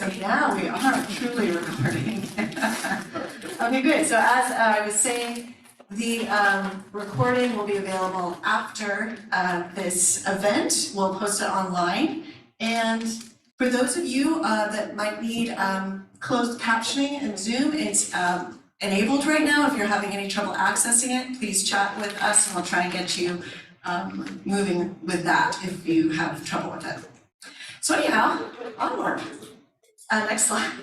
So now we are truly recording. Okay, good. So as I was saying, the recording will be available after this event. We'll post it online. And for those of you that might need closed captioning in Zoom, it's enabled right now. If you're having any trouble accessing it, please chat with us and we'll try and get you moving with that if you have trouble with it. So anyhow, onward. Next slide.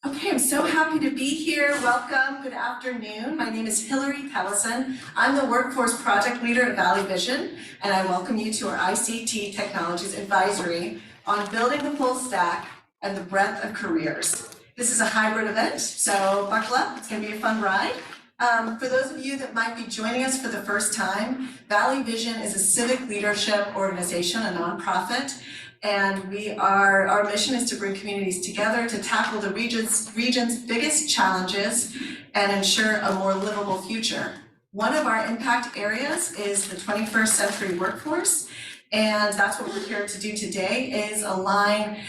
Okay, I'm so happy to be here. Welcome, good afternoon. My name is Hillary Pellison. I'm the Workforce Project Leader at Valley Vision, and I welcome you to our ICT Technologies Advisory on building the full stack and the breadth of careers. This is a hybrid event, so buckle up, it's gonna be a fun ride. For those of you that might be joining us for the first time, Valley Vision is a civic leadership organization, a nonprofit, and our mission is to bring communities together to tackle the region's biggest challenges and ensure a more livable future. One of our impact areas is the 21st century workforce, and that's what we're here to do today, is align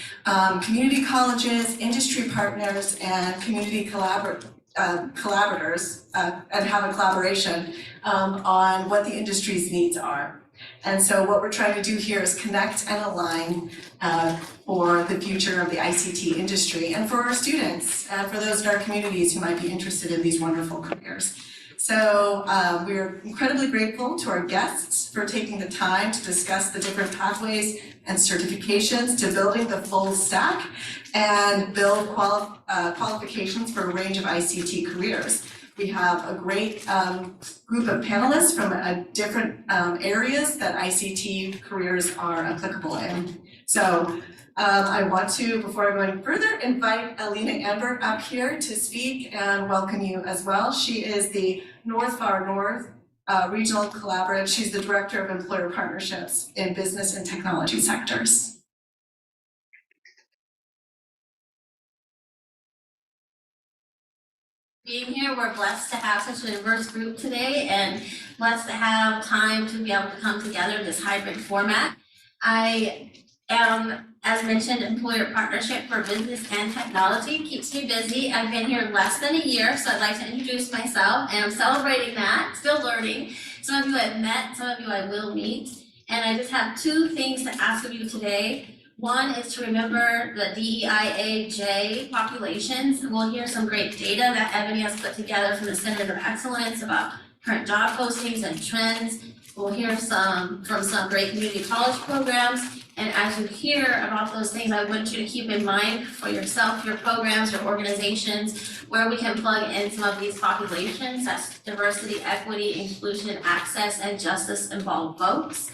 community colleges, industry partners, and community collaborators and have a collaboration on what the industry's needs are. And so what we're trying to do here is connect and align for the future of the ICT industry and for our students and for those in our communities who might be interested in these wonderful careers. So we're incredibly grateful to our guests for taking the time to discuss the different pathways and certifications to building the full stack and build qualifications for a range of ICT careers. We have a great group of panelists from different areas that ICT careers are applicable in. So I want to, before I go any further, invite Alina Ambert up here to speak and welcome you as well. She is the North Far North Regional Collaborative. She's the Director of Employer Partnerships in Business and Technology sectors. Being here, we're blessed to have such a diverse group today and blessed to have time to be able to come together in this hybrid format. I am, as mentioned, Employer Partnership for Business and Technology. Keeps me busy. I've been here less than a year, so I'd like to introduce myself, and I'm celebrating that, still learning. Some of you I've met, some of you I will meet, and I just have two things to ask of you today. One is to remember the DEIAJ populations. We'll hear some great data that Ebony has put together from the Center of Excellence about current job postings and trends. We'll hear from some great community college programs. And as you hear about those things, I want you to keep in mind for yourself, your programs, your organizations, where we can plug in some of these populations. That's diversity, equity, inclusion, access, and justice involved folks.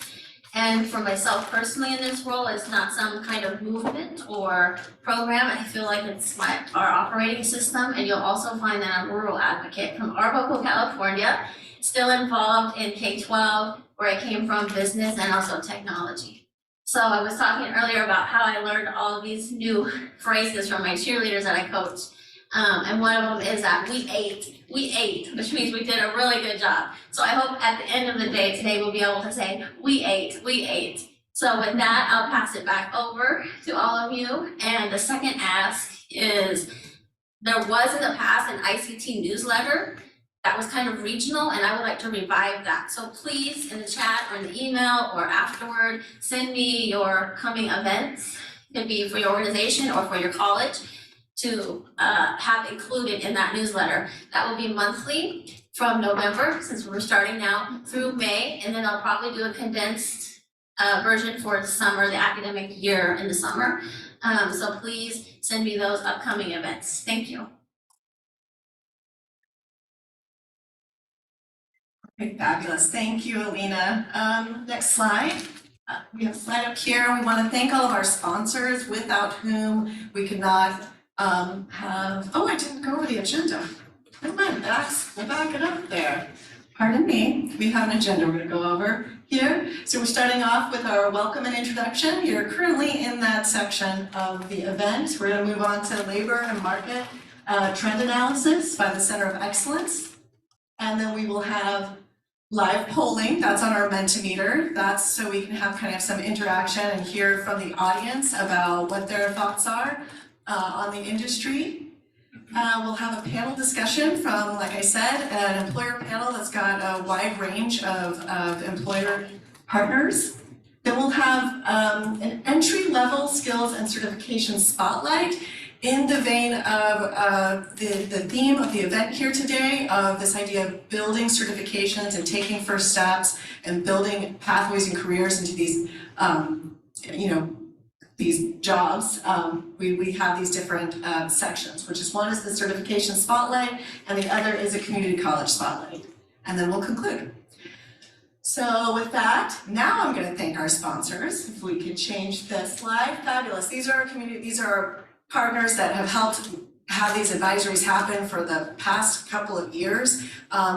And for myself personally in this role, it's not some kind of movement or program. I feel like it's our operating system, and you'll also find that I'm a rural advocate from Arbuckle, California, still involved in K-12, where I came from, business and also technology. So I was talking earlier about how I learned all of these new phrases from my cheerleaders that I coach. And one of them is that we ate, which means we did a really good job. So I hope at the end of the day today we'll be able to say, we ate. So with that, I'll pass it back over to all of you. And the second ask is, there was in the past an ICT newsletter that was kind of regional, and I would like to revive that. So please, in the chat or in the email or afterward, send me your coming events. It could be for your organization or for your college, to have included in that newsletter. That will be monthly from November, since we're starting now, through May, and then I'll probably do a condensed version for the summer, the academic year in the summer. So please send me those upcoming events. Thank you. Okay, fabulous. Thank you, Alina. Next slide. We have a slide up here. We want to thank all of our sponsors, without whom we could not I didn't go over the agenda. Never mind, we'll back it up there. Pardon me, we have an agenda we're gonna go over here. So we're starting off with our welcome and introduction. You're currently in that section of the event. We're gonna move on to labor and market trend analysis by the Center of Excellence. And then we will have live polling, that's on our Mentimeter. That's so we can have kind of some interaction and hear from the audience about what their thoughts are on the industry. We'll have a panel discussion from, like I said, an employer panel that's got a wide range of employer partners. Then we'll have an entry-level skills and certification spotlight in the vein of the theme of the event here today, of this idea of building certifications and taking first steps and building pathways and careers into these, these jobs. We have these different sections, which is one is the certification spotlight and the other is a community college spotlight. And then we'll conclude. So with that, now I'm going to thank our sponsors. If we could change the slide, fabulous. These are our partners that have helped have these advisories happen for the past couple of years,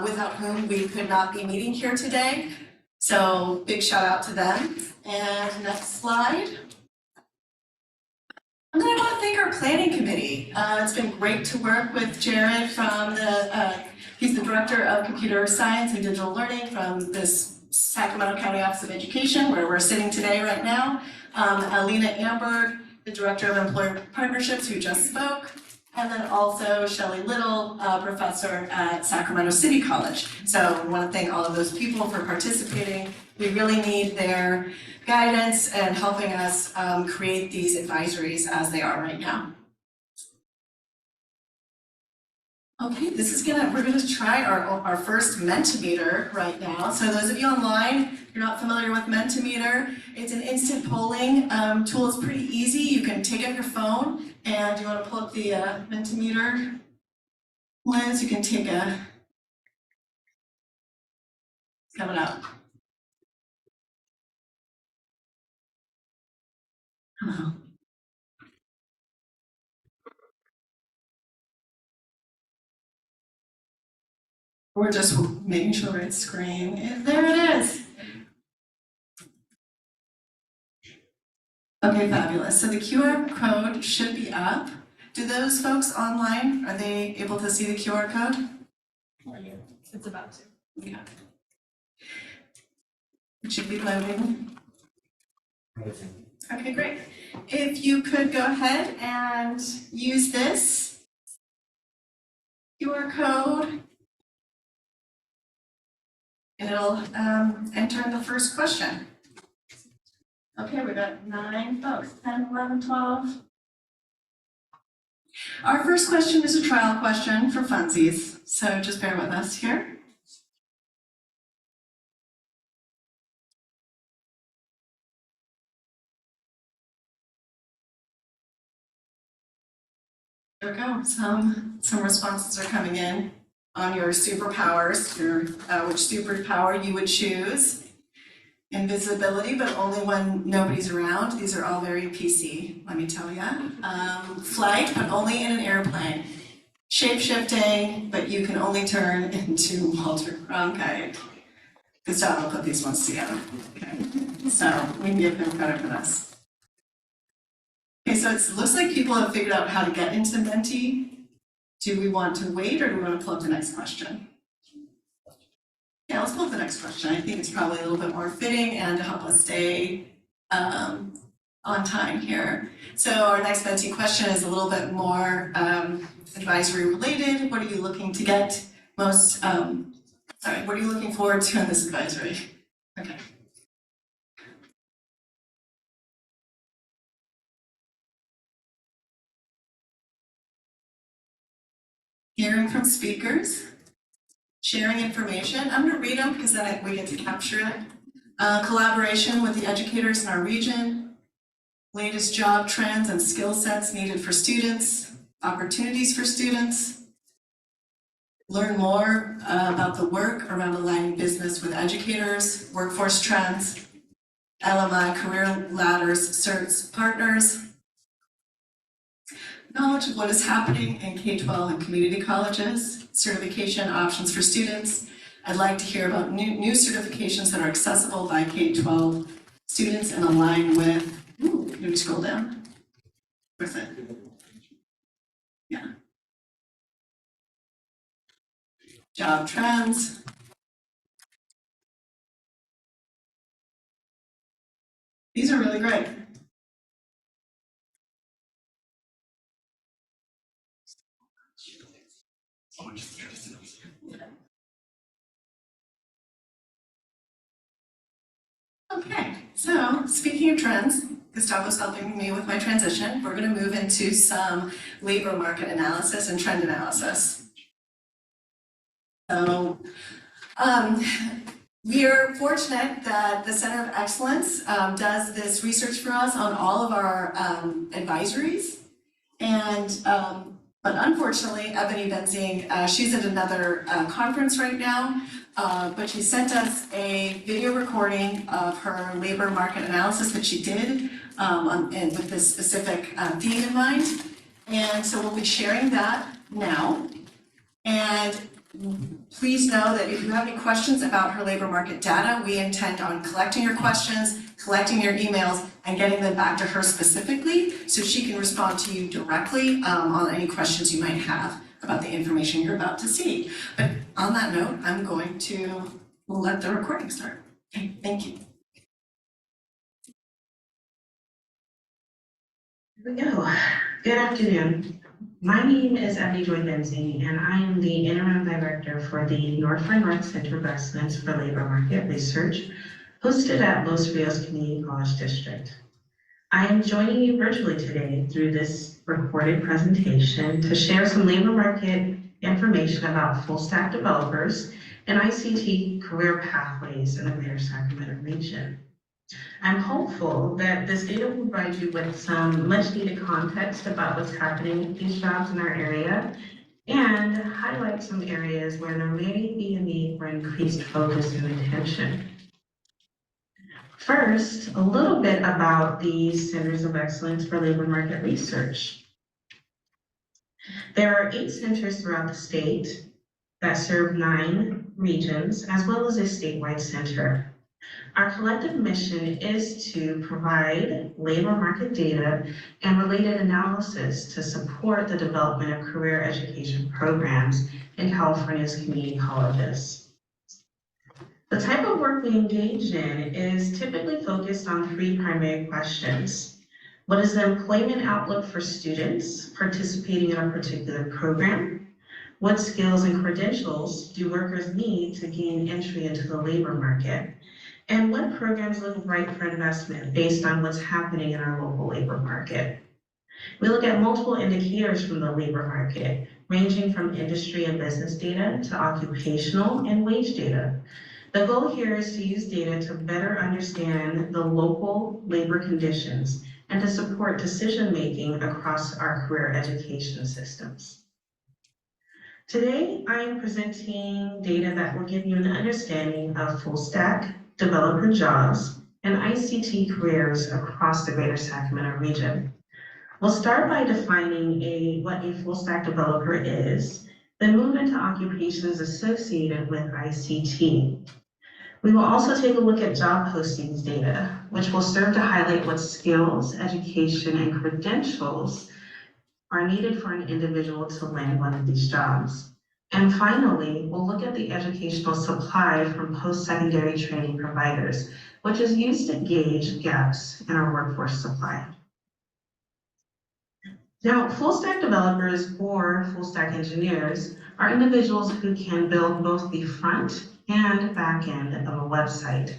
without whom we could not be meeting here today. So big shout out to them. And next slide. And then I want to thank our planning committee. It's been great to work with Jared from he's the director of computer science and digital learning from this Sacramento County Office of Education, where we're sitting today right now. Alina Amberg, the director of employer partnerships, who just spoke. And then also Shelley Little, professor at Sacramento City College. So I want to thank all of those people for participating. We really need their guidance and helping us create these advisories as they are right now. Okay, we're gonna try our first Mentimeter right now. So those of you online, if you're not familiar with Mentimeter, it's an instant polling tool. It's pretty easy. You can take out your phone and you want to pull up the Mentimeter. Liz, you can take it's coming up. Hello. We're just making sure it's screen. There it is. Okay, fabulous. So the QR code should be up. Do those folks online, are they able to see the QR code? It's about to. Yeah. It should be loading. Okay, great. If you could go ahead and use this QR code, and it'll enter in the first question. Okay, we got 9 folks, 10, 11, 12. Our first question is a trial question for funsies, so just bear with us here. There we go, some responses are coming in on your superpowers, which superpower you would choose. Invisibility, but only when nobody's around. These are all very PC, let me tell you. Flight, but only in an airplane. Shape-shifting, but you can only turn into Walter Cronkite. Good job, I'll put these ones together. Okay, so we can give them credit for this. Okay, so it looks like people have figured out how to get into Menti. Do we want to wait or do we want to pull up the next question? Yeah, let's pull up the next question. I think it's probably a little bit more fitting and to help us stay on time here. So our next Menti question is a little bit more advisory related. What are you looking to get most, what are you looking forward to in this advisory? Okay. Hearing from speakers. Sharing information. I'm going to read them because then we get to capture it. Collaboration with the educators in our region. Latest job trends and skill sets needed for students. Opportunities for students. Learn more about the work around aligning business with educators. Workforce trends. LMI career ladders, certs, partners. Knowledge of what is happening in K-12 and community colleges, certification options for students. I'd like to hear about new certifications that are accessible by K-12 students and align with, can we scroll down? Where's it? Yeah. Job trends. These are really great. Okay, so speaking of trends, Gustavo's helping me with my transition. We're going to move into some labor market analysis and trend analysis. So we are fortunate that the Center of Excellence does this research for us on all of our advisories. And but unfortunately, Ebony Benzing, she's at another conference right now, but she sent us a video recording of her labor market analysis that she did and with this specific theme in mind. And so we'll be sharing that now. And please know that if you have any questions about her labor market data, we intend on collecting your questions, collecting your emails, and getting them back to her specifically so she can respond to you directly on any questions you might have about the information you're about to see. But on that note, I'm going to let the recording start. Okay, thank you. Here we go. Good afternoon. My name is Ebony Joy Benzing, and I am the Interim Director for the North Far North Center of Excellence for Labor Market Research, hosted at Los Rios Community College District. I am joining you virtually today through this recorded presentation to share some labor market information about full stack developers and ICT career pathways in the Greater Sacramento region. I'm hopeful that this data will provide you with some much needed context about what's happening with these jobs in our area and highlight some areas where there may be a need for increased focus and attention. First, a little bit about the Centers of Excellence for Labor Market Research. There are 8 centers throughout the state that serve 9 regions, as well as a statewide center. Our collective mission is to provide labor market data and related analysis to support the development of career education programs in California's community colleges. The type of work we engage in is typically focused on 3 primary questions. What is the employment outlook for students participating in a particular program? What skills and credentials do workers need to gain entry into the labor market? And what programs look right for investment based on what's happening in our local labor market? We look at multiple indicators from the labor market, ranging from industry and business data to occupational and wage data. The goal here is to use data to better understand the local labor conditions and to support decision-making across our career education systems. Today, I am presenting data that will give you an understanding of full stack developer jobs and ICT careers across the Greater Sacramento region. We'll start by defining what a full stack developer is, then move into occupations associated with ICT. We will also take a look at job postings data, which will serve to highlight what skills, education, and credentials are needed for an individual to land one of these jobs. And finally, we'll look at the educational supply from post-secondary training providers, which is used to gauge gaps in our workforce supply. Now, full stack developers or full stack engineers are individuals who can build both the front and back end of a website.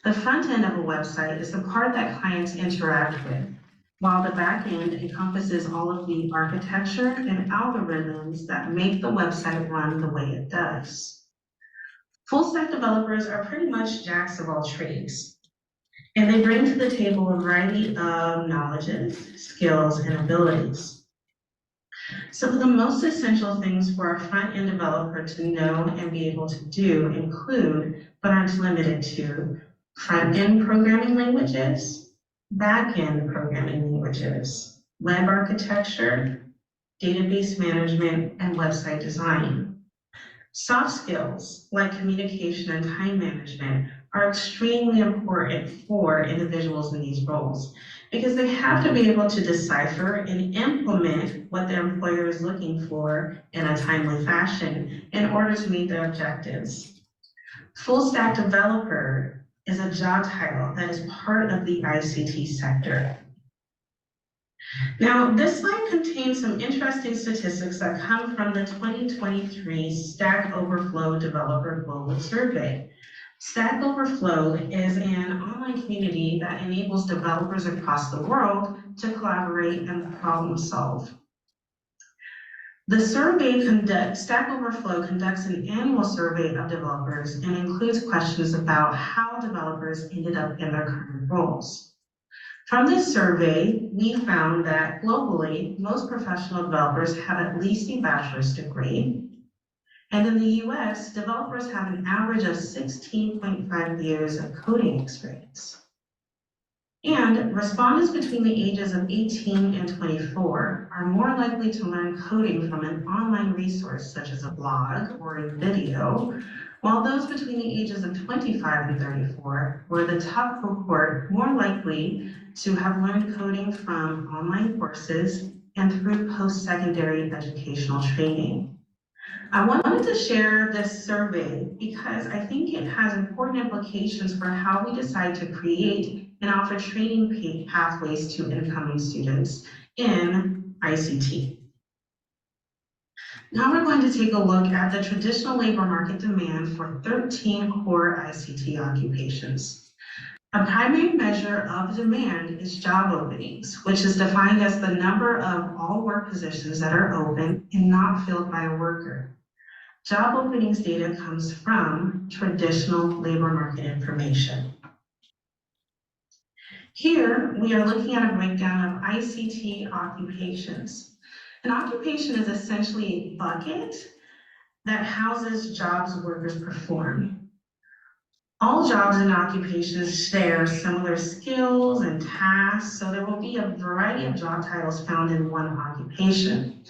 The front end of a website is the part that clients interact with, while the back end encompasses all of the architecture and algorithms that make the website run the way it does. Full stack developers are pretty much jacks of all trades, and they bring to the table a variety of knowledges, skills, and abilities. Some of the most essential things for a front-end developer to know and be able to do include, but aren't limited to, front-end programming languages, back-end programming languages, web architecture, database management, and website design. Soft skills like communication and time management are extremely important for individuals in these roles because they have to be able to decipher and implement what their employer is looking for in a timely fashion in order to meet their objectives. Full stack developer is a job title that is part of the ICT sector. Now, this slide contains some interesting statistics that come from the 2023 Stack Overflow Developer Global Survey. Stack Overflow is an online community that enables developers across the world to collaborate and problem solve. The survey Stack Overflow conducts an annual survey of developers and includes questions about how developers ended up in their current roles. From this survey, we found that globally, most professional developers have at least a bachelor's degree. And in the US, developers have an average of 16.5 years of coding experience. And respondents between the ages of 18 and 24 are more likely to learn coding from an online resource such as a blog or a video, while those between the ages of 25 and 34 were the top cohort more likely to have learned coding from online courses and through post-secondary educational training. I wanted to share this survey because I think it has important implications for how we decide to create and offer training pathways to incoming students in ICT. Now we're going to take a look at the traditional labor market demand for 13 core ICT occupations. A primary measure of demand is job openings, which is defined as the number of all work positions that are open and not filled by a worker. Job openings data comes from traditional labor market information. Here, we are looking at a breakdown of ICT occupations. An occupation is essentially a bucket that houses jobs workers perform. All jobs and occupations share similar skills and tasks, so there will be a variety of job titles found in one occupation.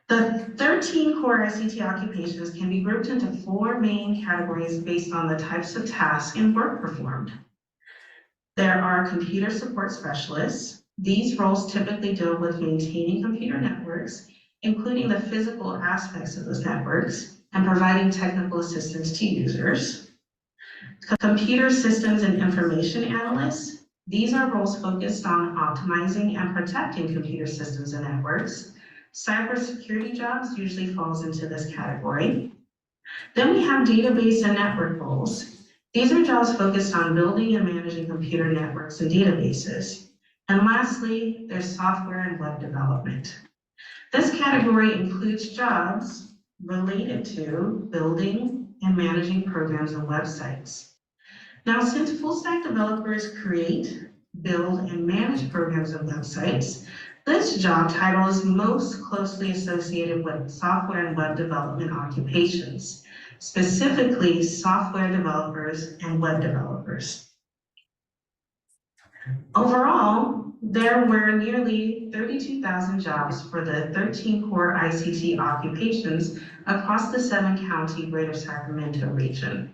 The 13 core ICT occupations can be grouped into 4 main categories based on the types of tasks and work performed. There are computer support specialists. These roles typically deal with maintaining computer networks, including the physical aspects of those networks, and providing technical assistance to users. Computer systems and information analysts. These are roles focused on optimizing and protecting computer systems and networks. Cybersecurity jobs usually falls into this category. Then we have database and network roles. These are jobs focused on building and managing computer networks and databases. And lastly, there's software and web development. This category includes jobs related to building and managing programs and websites. Now, since full stack developers create, build, and manage programs and websites, this job title is most closely associated with software and web development occupations, specifically software developers and web developers. Overall, there were nearly 32,000 jobs for the 13 core ICT occupations across the 7-county Greater Sacramento region.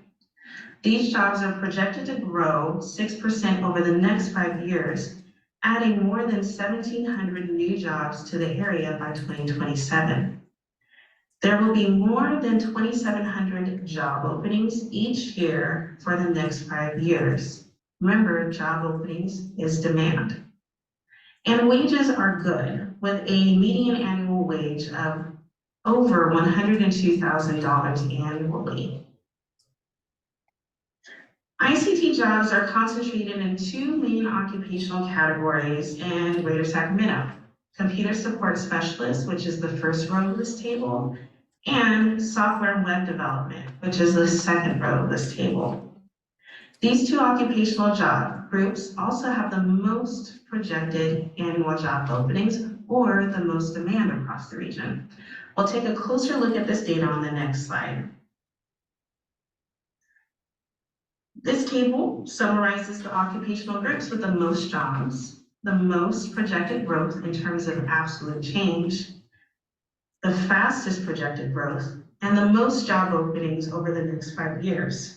These jobs are projected to grow 6% over the next 5 years, adding more than 1,700 new jobs to the area by 2027. There will be more than 2,700 job openings each year for the next 5 years. Remember, job openings is demand. And wages are good, with a median annual wage of over $102,000 annually. ICT jobs are concentrated in 2 main occupational categories in Greater Sacramento: computer support specialist, which is the first row of this table, and software and web development, which is the second row of this table. These 2 occupational job groups also have the most projected annual job openings or the most demand across the region. We'll take a closer look at this data on the next slide. This table summarizes the occupational groups with the most jobs, the most projected growth in terms of absolute change, the fastest projected growth, and the most job openings over the next 5 years.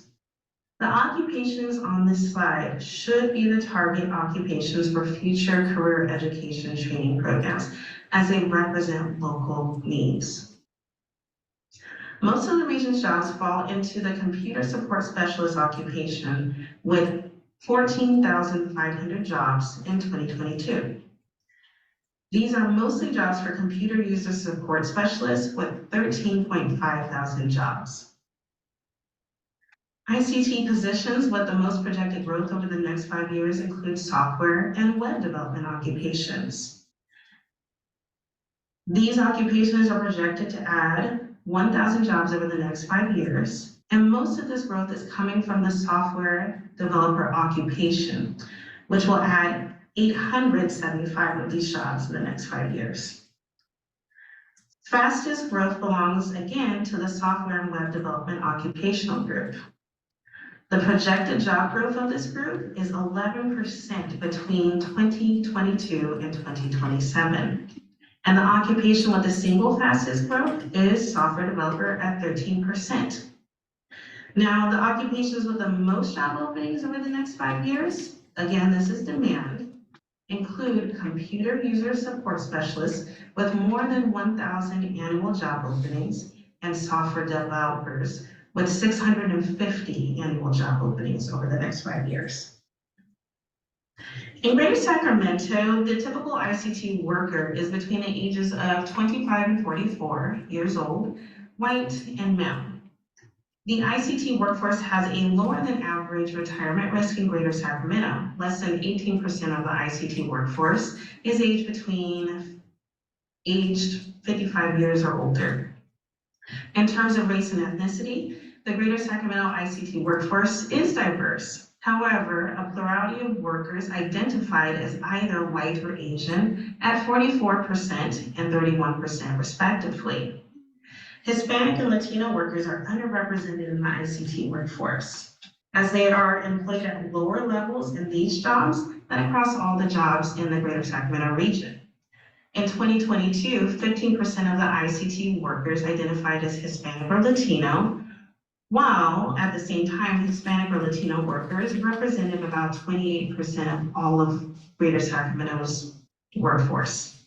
The occupations on this slide should be the target occupations for future career education training programs, as they represent local needs. Most of the region's jobs fall into the computer support specialist occupation with 14,500 jobs in 2022. These are mostly jobs for computer user support specialists with 13,500 jobs. ICT positions with the most projected growth over the next 5 years include software and web development occupations. These occupations are projected to add 1,000 jobs over the next 5 years, and most of this growth is coming from the software developer occupation, which will add 875 of these jobs in the next 5 years. Fastest growth belongs again to the software and web development occupational group. The projected job growth of this group is 11% between 2022 and 2027. And the occupation with the single fastest growth is software developer at 13%. Now, the occupations with the most job openings over the next 5 years, again, this is demand, include computer user support specialists with more than 1,000 annual job openings and software developers with 650 annual job openings over the next 5 years. In Greater Sacramento, the typical ICT worker is between the ages of 25 and 44 years old, white and male. The ICT workforce has a lower than average retirement risk in Greater Sacramento. Less than 18% of the ICT workforce is aged 55 years or older. In terms of race and ethnicity, the Greater Sacramento ICT workforce is diverse. However, a plurality of workers identified as either white or Asian at 44% and 31% respectively. Hispanic and Latino workers are underrepresented in the ICT workforce, as they are employed at lower levels in these jobs than across all the jobs in the Greater Sacramento region. In 2022, 15% of the ICT workers identified as Hispanic or Latino, while at the same time, Hispanic or Latino workers represented about 28% of all of Greater Sacramento's workforce.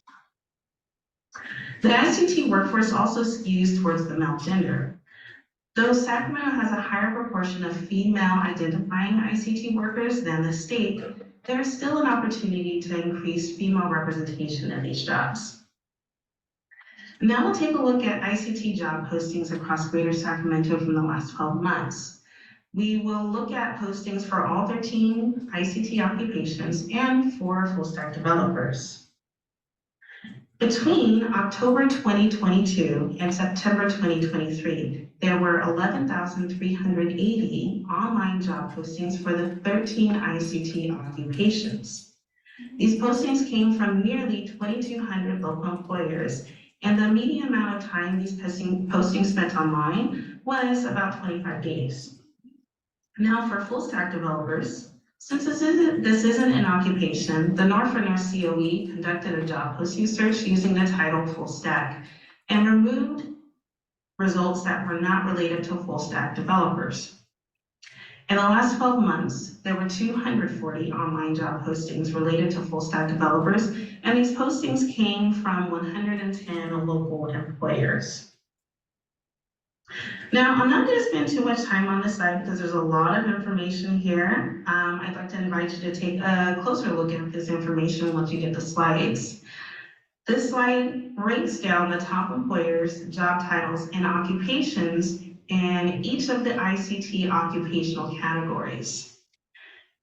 The ICT workforce also skews towards the male gender. Though Sacramento has a higher proportion of female identifying ICT workers than the state, there is still an opportunity to increase female representation in these jobs. Now we'll take a look at ICT job postings across Greater Sacramento from the last 12 months. We will look at postings for all 13 ICT occupations and for full stack developers. Between October 2022 and September 2023, there were 11,380 online job postings for the 13 ICT occupations. These postings came from nearly 2,200 local employers, and the median amount of time these postings spent online was about 25 days. Now for full stack developers, since this isn't an occupation, the Norfolk COE conducted a job posting search using the title full stack and removed results that were not related to full stack developers. In the last 12 months, there were 240 online job postings related to full stack developers, and these postings came from 110 local employers. Now, I'm not going to spend too much time on this slide because there's a lot of information here. I'd like to invite you to take a closer look at this information once you get the slides. This slide breaks down the top employers, job titles, and occupations in each of the ICT occupational categories.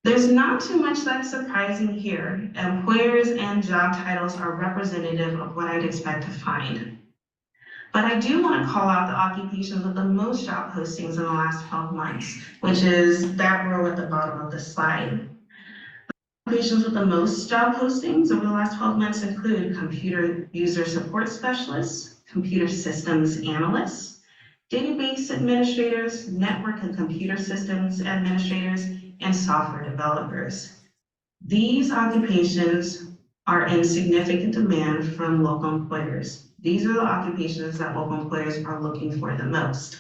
There's not too much that's surprising here. Employers and job titles are representative of what I'd expect to find. But I do want to call out the occupations with the most job postings in the last 12 months, which is that row at the bottom of the slide. Occupations with the most job postings over the last 12 months include computer user support specialists, computer systems analysts, database administrators, network and computer systems administrators, and software developers. These occupations are in significant demand from local employers. These are the occupations that local employers are looking for the most.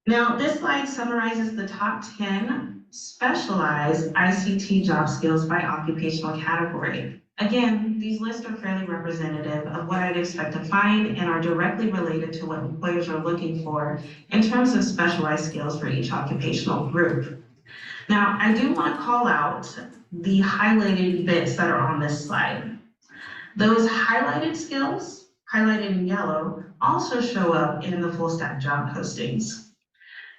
Now, this slide summarizes the top 10 specialized ICT job skills by occupational category. Again, these lists are fairly representative of what I'd expect to find and are directly related to what employers are looking for in terms of specialized skills for each occupational group. Now, I do want to call out the highlighted bits that are on this slide. Those highlighted skills, highlighted in yellow, also show up in the full stack job postings.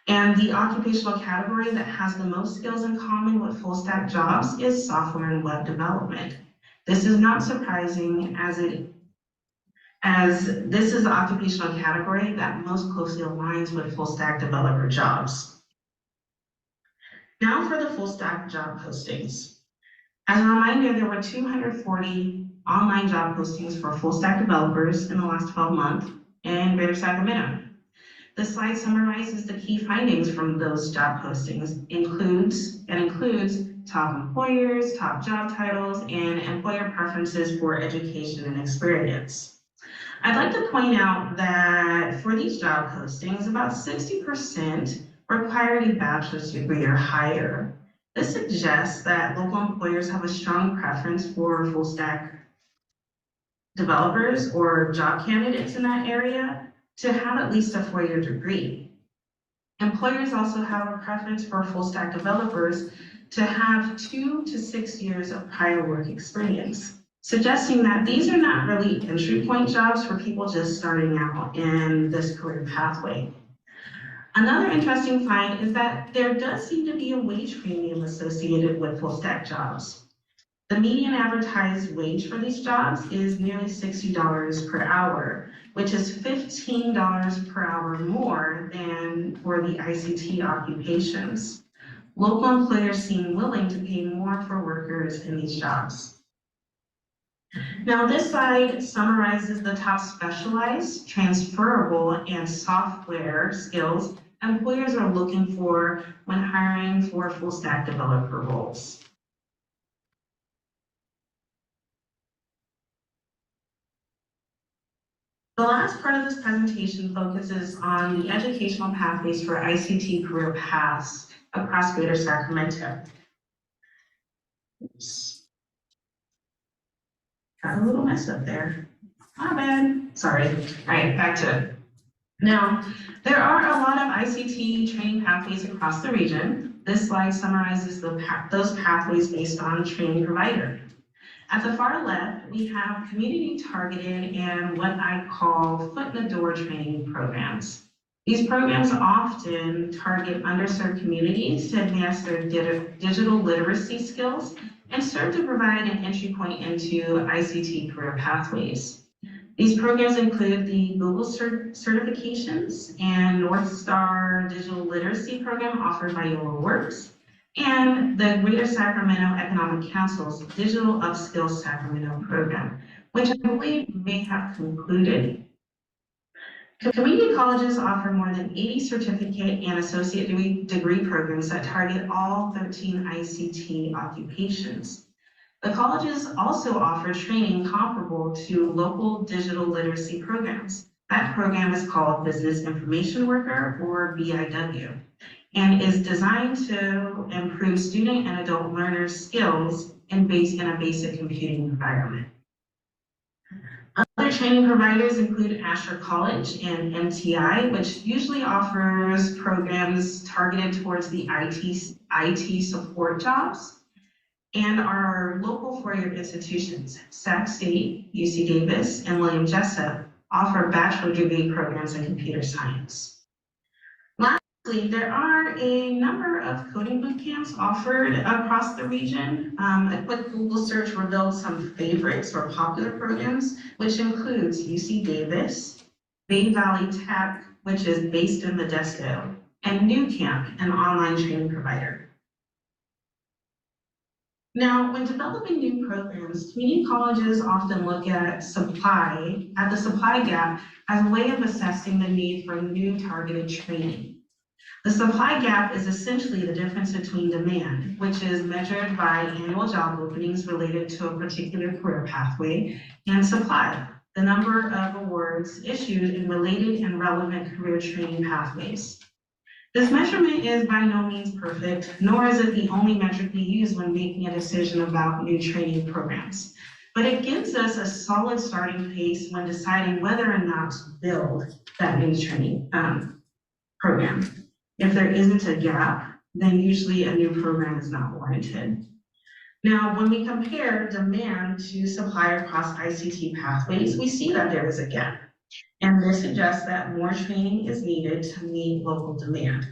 And the occupational category that has the most skills in common with full stack jobs is software and web development. This is not surprising as this is the occupational category that most closely aligns with full stack developer jobs. Now for the full stack job postings. As a reminder, there were 240 online job postings for full stack developers in the last 12 months in Greater Sacramento. This slide summarizes the key findings from those job postings, includes top employers, top job titles, and employer preferences for education and experience. I'd like to point out that for these job postings, about 60% required a bachelor's degree or higher. This suggests that local employers have a strong preference for full stack developers or job candidates in that area to have at least a 4-year degree. Employers also have a preference for full stack developers to have 2 to 6 years of prior work experience, suggesting that these are not really entry point jobs for people just starting out in this career pathway. Another interesting find is that there does seem to be a wage premium associated with full stack jobs. The median advertised wage for these jobs is nearly $60 per hour, which is $15 per hour more than for the ICT occupations. Local employers seem willing to pay more for workers in these jobs. Now, this slide summarizes the top specialized, transferable, and software skills employers are looking for when hiring for full stack developer roles. The last part of this presentation focuses on the educational pathways for ICT career paths across Greater Sacramento. Oops. Got a little mess up there. My bad. Sorry. All right, back to it. Now, there are a lot of ICT training pathways across the region. This slide summarizes those pathways based on training provider. At the far left, we have community-targeted and what I call foot-in-the-door training programs. These programs often target underserved communities to advance their digital literacy skills and serve to provide an entry point into ICT career pathways. These programs include the Google certifications and North Star Digital Literacy Program offered by Yola Works, and the Greater Sacramento Economic Council's Digital Upskills Sacramento program, which I believe may have concluded. Community colleges offer more than 80 certificate and associate degree programs that target all 13 ICT occupations. The colleges also offer training comparable to local digital literacy programs. That program is called Business Information Worker, or BIW, and is designed to improve student and adult learners' skills in a basic computing environment. Other training providers include Asher College and MTI, which usually offers programs targeted towards the IT support jobs, and our local four-year institutions, Sac State, UC Davis, and William Jessup, offer bachelor degree programs in computer science. Lastly, there are a number of coding boot camps offered across the region. A quick Google search revealed some favorites or popular programs, which includes UC Davis, Bay Valley Tech, which is based in Modesto, and New Camp, an online training provider. Now, when developing new programs, community colleges often look at the supply gap as a way of assessing the need for new targeted training. The supply gap is essentially the difference between demand, which is measured by annual job openings related to a particular career pathway, and supply, the number of awards issued in related and relevant career training pathways. This measurement is by no means perfect, nor is it the only metric we use when making a decision about new training programs. But it gives us a solid starting place when deciding whether or not to build that new training program. If there isn't a gap, then usually a new program is not warranted. Now, when we compare demand to supply across ICT pathways, we see that there is a gap. And this suggests that more training is needed to meet local demand.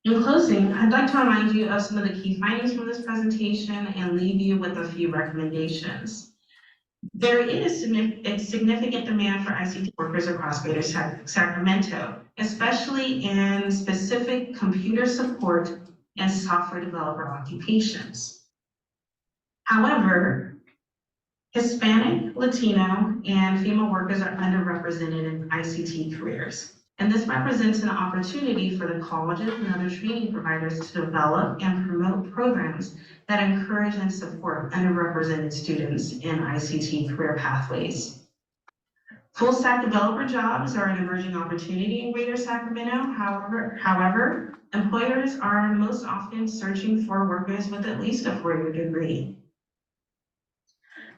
In closing, I'd like to remind you of some of the key findings from this presentation and leave you with a few recommendations. There is a significant demand for ICT workers across Greater Sacramento, especially in specific computer support and software developer occupations. However, Hispanic, Latino, and female workers are underrepresented in ICT careers. And this represents an opportunity for the colleges and other training providers to develop and promote programs that encourage and support underrepresented students in ICT career pathways. Full stack developer jobs are an emerging opportunity in Greater Sacramento. However, employers are most often searching for workers with at least a 4-year degree.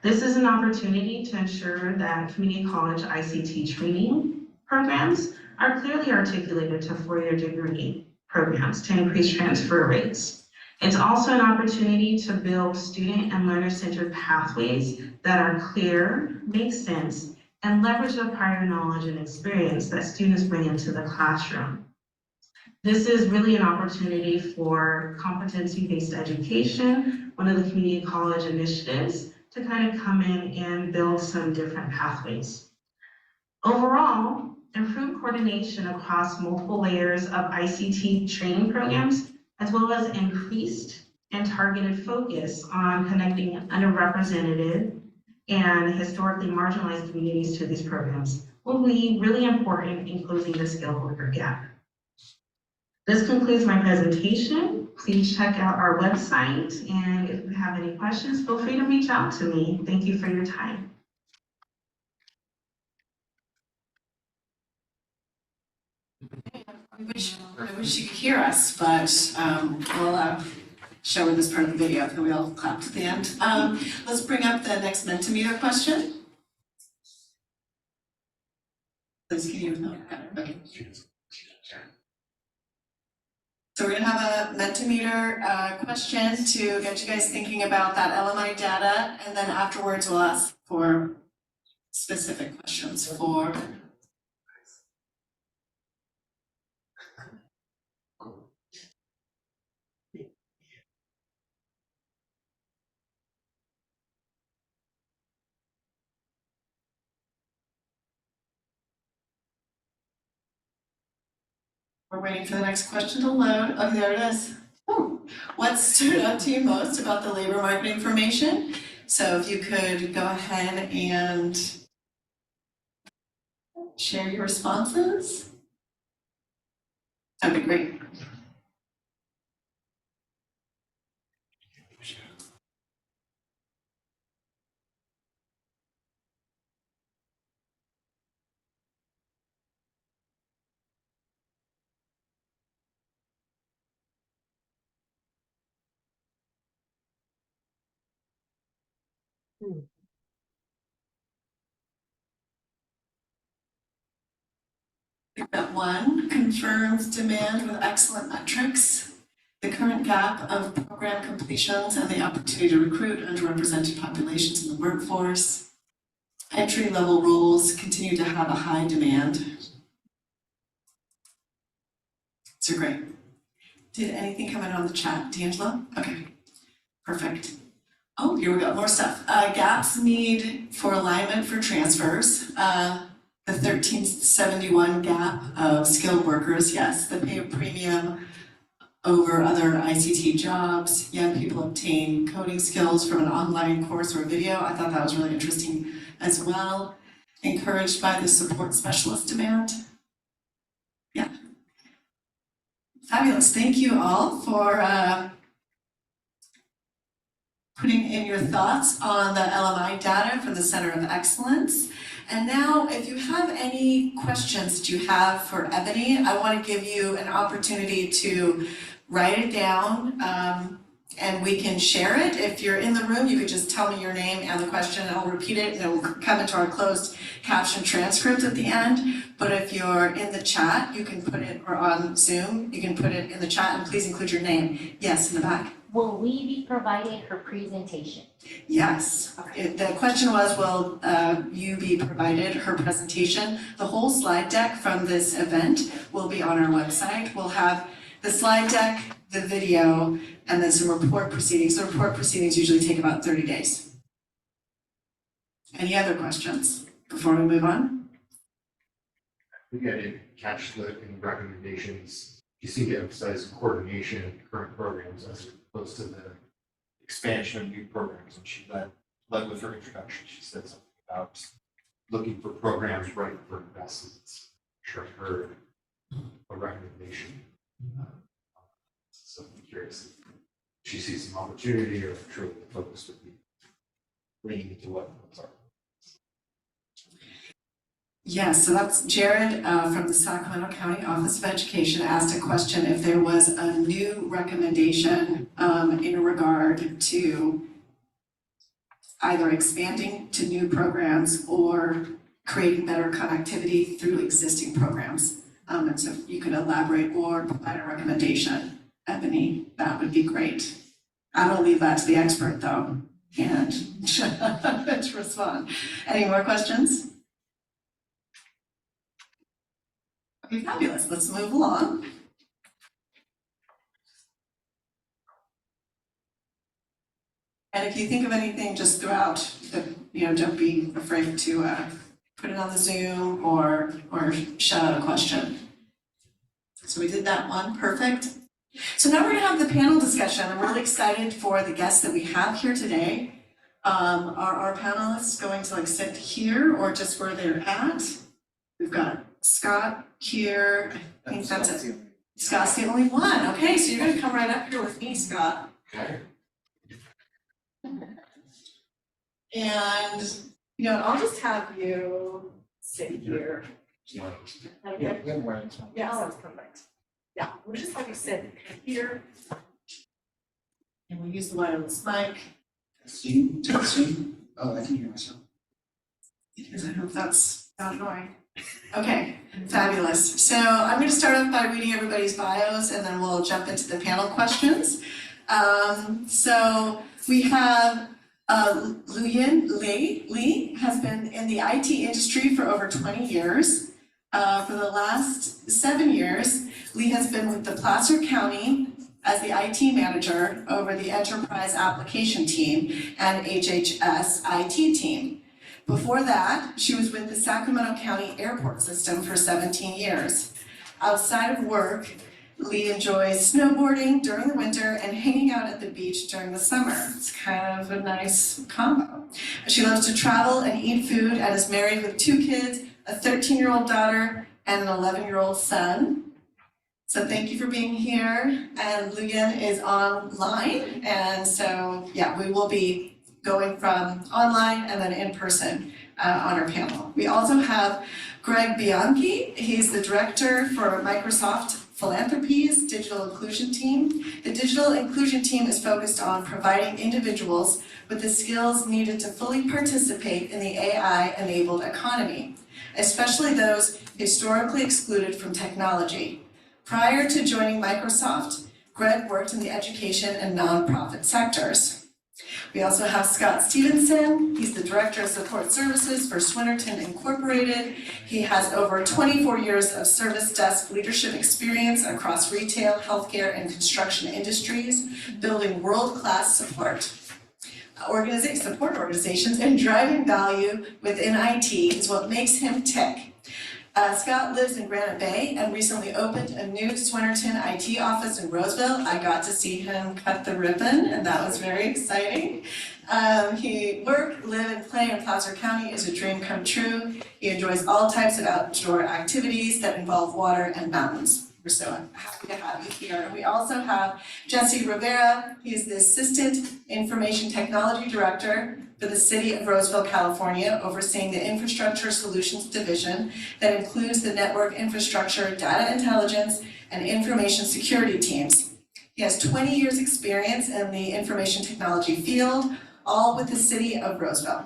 This is an opportunity to ensure that community college ICT training programs are clearly articulated to 4-year degree programs to increase transfer rates. It's also an opportunity to build student and learner-centered pathways that are clear, make sense, and leverage the prior knowledge and experience that students bring into the classroom. This is really an opportunity for competency-based education, one of the community college initiatives, to kind of come in and build some different pathways. Overall, improved coordination across multiple layers of ICT training programs, as well as increased and targeted focus on connecting underrepresented and historically marginalized communities to these programs will be really important in closing the skilled worker gap. This concludes my presentation. Please check out our website, and if you have any questions, feel free to reach out to me. Thank you for your time. I wish you could hear us, but we'll show in this part of the video, and we all clapped at the end. Let's bring up the next Mentimeter question. Please, can you? Okay. So we're gonna have a Mentimeter question to get you guys thinking about that LMI data, and then afterwards we'll ask for specific questions for We're waiting for the next question to load. Oh, there it is. Ooh. What stood out to you most about the labor market information? So if you could go ahead and share your responses, that'd be great. That one confirms demand with excellent metrics, the current gap of program completions and the opportunity to recruit underrepresented populations in the workforce. Entry-level roles continue to have a high demand. So great. Did anything come in on the chat, D'Angelo? Okay, perfect. Oh, here we go, more stuff. Gaps need for alignment for transfers. The 1371 gap of skilled workers, yes, the pay premium over other ICT jobs. Young people obtain coding skills from an online course or video. I thought that was really interesting as well. Encouraged by the support specialist demand. Yeah. Fabulous, thank you all for putting in your thoughts on the LMI data for the Center of Excellence. And now, if you have any questions that you have for Ebony, I want to give you an opportunity to write it down, and we can share it. If you're in the room, you could just tell me your name and the question, and I'll repeat it, and it will come into our closed caption transcript at the end. But if you're in the chat, you can put it, or on Zoom, you can put it in the chat, and please include your name. Yes, in the back. Will we be providing her presentation? Yes. The question was, will you be provided her presentation? The whole slide deck from this event will be on our website. We'll have the slide deck, the video, and then some report proceedings. The report proceedings usually take about 30 days. Any other questions before we move on? I think I didn't catch the in recommendations. You seem to emphasize coordination of current programs as opposed to the expansion of new programs. And she led with her introduction. She said something about looking for programs right for investments. Sure, I heard a recommendation. So I'm curious if she sees some opportunity or if truly the focus would be leaning into what those are. Yes, so that's Jared from the Sacramento County Office of Education asked a question if there was a new recommendation in regard to either expanding to new programs or creating better connectivity through existing programs. And so if you could elaborate or provide a recommendation, Ebony, that would be great. I'm gonna leave that to the expert though, and to respond. Any more questions? Okay, fabulous, let's move along. And if you think of anything just throughout, don't be afraid to put it on the Zoom or shout out a question. So we did that one, perfect. So now we're gonna have the panel discussion. I'm really excited for the guests that we have here today. Are our panelists going to sit here or just where they're at? We've got Scott here, I think that's it. Scott's the only one, okay, so you're gonna come right up here with me, Scott. Okay. And, I'll just have you sit here. Yeah. Okay? Yeah, that's perfect. Yeah, we'll just have you sit here. And we'll use the wireless mic. Testing. Oh, I can hear myself. Because I hope that's not annoying. Okay, fabulous. So I'm going to start off by reading everybody's bios and then we'll jump into the panel questions. So we have Luyin Lee has been in the IT industry for over 20 years. For the last 7 years, Lee has been with the Placer County as the IT manager over the enterprise application team and HHS IT team. Before that, she was with the Sacramento County Airport System for 17 years. Outside of work, Lee enjoys snowboarding during the winter and hanging out at the beach during the summer. It's kind of a nice combo. She loves to travel and eat food and is married with 2 kids, a 13-year-old daughter and an 11-year-old son. So thank you for being here. And Luyin is online. And so, we will be going from online and then in person on our panel. We also have Greg Bianchi. He's the director for Microsoft Philanthropies Digital Inclusion Team. The Digital Inclusion Team is focused on providing individuals with the skills needed to fully participate in the AI-enabled economy, especially those historically excluded from technology. Prior to joining Microsoft, Greg worked in the education and nonprofit sectors. We also have Scott Stevenson. He's the Director of Support Services for Swinnerton Incorporated. He has over 24 years of service desk leadership experience across retail, healthcare, and construction industries, building world-class support organizations and driving value within IT is what makes him tick. Scott lives in Granite Bay and recently opened a new Swinnerton IT office in Roseville. I got to see him cut the ribbon and that was very exciting. He work, live, and play in Placer County is a dream come true. He enjoys all types of outdoor activities that involve water and mountains. We're so happy to have you here. And we also have Jesse Rivera. He is the Assistant Information Technology Director for the City of Roseville, California, overseeing the Infrastructure Solutions Division that includes the network infrastructure, data intelligence, and information security teams. He has 20 years' experience in the information technology field, all with the City of Roseville.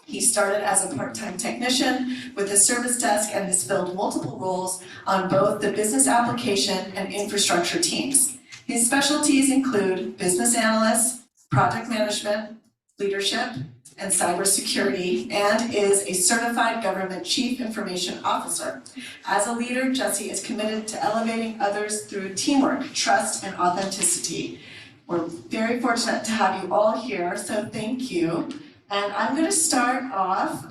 He started as a part-time technician with the service desk and has filled multiple roles on both the business application and infrastructure teams. His specialties include business analyst, project management, leadership, and cybersecurity, and is a certified government chief information officer. As a leader, Jesse is committed to elevating others through teamwork, trust, and authenticity. We're very fortunate to have you all here, so thank you. And I'm going to start off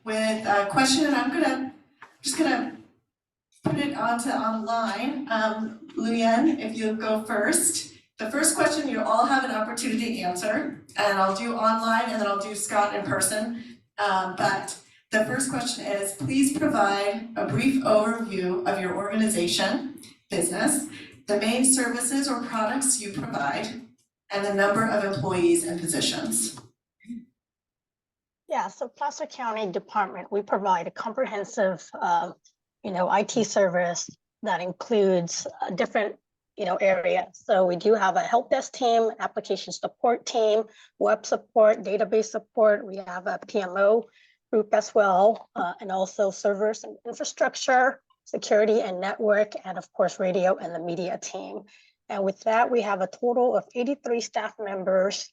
with a question, and I'm just gonna put it onto online. Luyan, if you'll go first. The first question you all have an opportunity to answer, and I'll do online and then I'll do Scott in person. But the first question is, please provide a brief overview of your organization, business, the main services or products you provide, and the number of employees and positions. Yeah, so Placer County Department, we provide a comprehensive, IT service that includes different, areas. So we do have a help desk team, application support team, web support, database support. We have a PMO group as well, and also servers and infrastructure, security and network, and of course, radio and the media team. And with that, we have a total of 83 staff members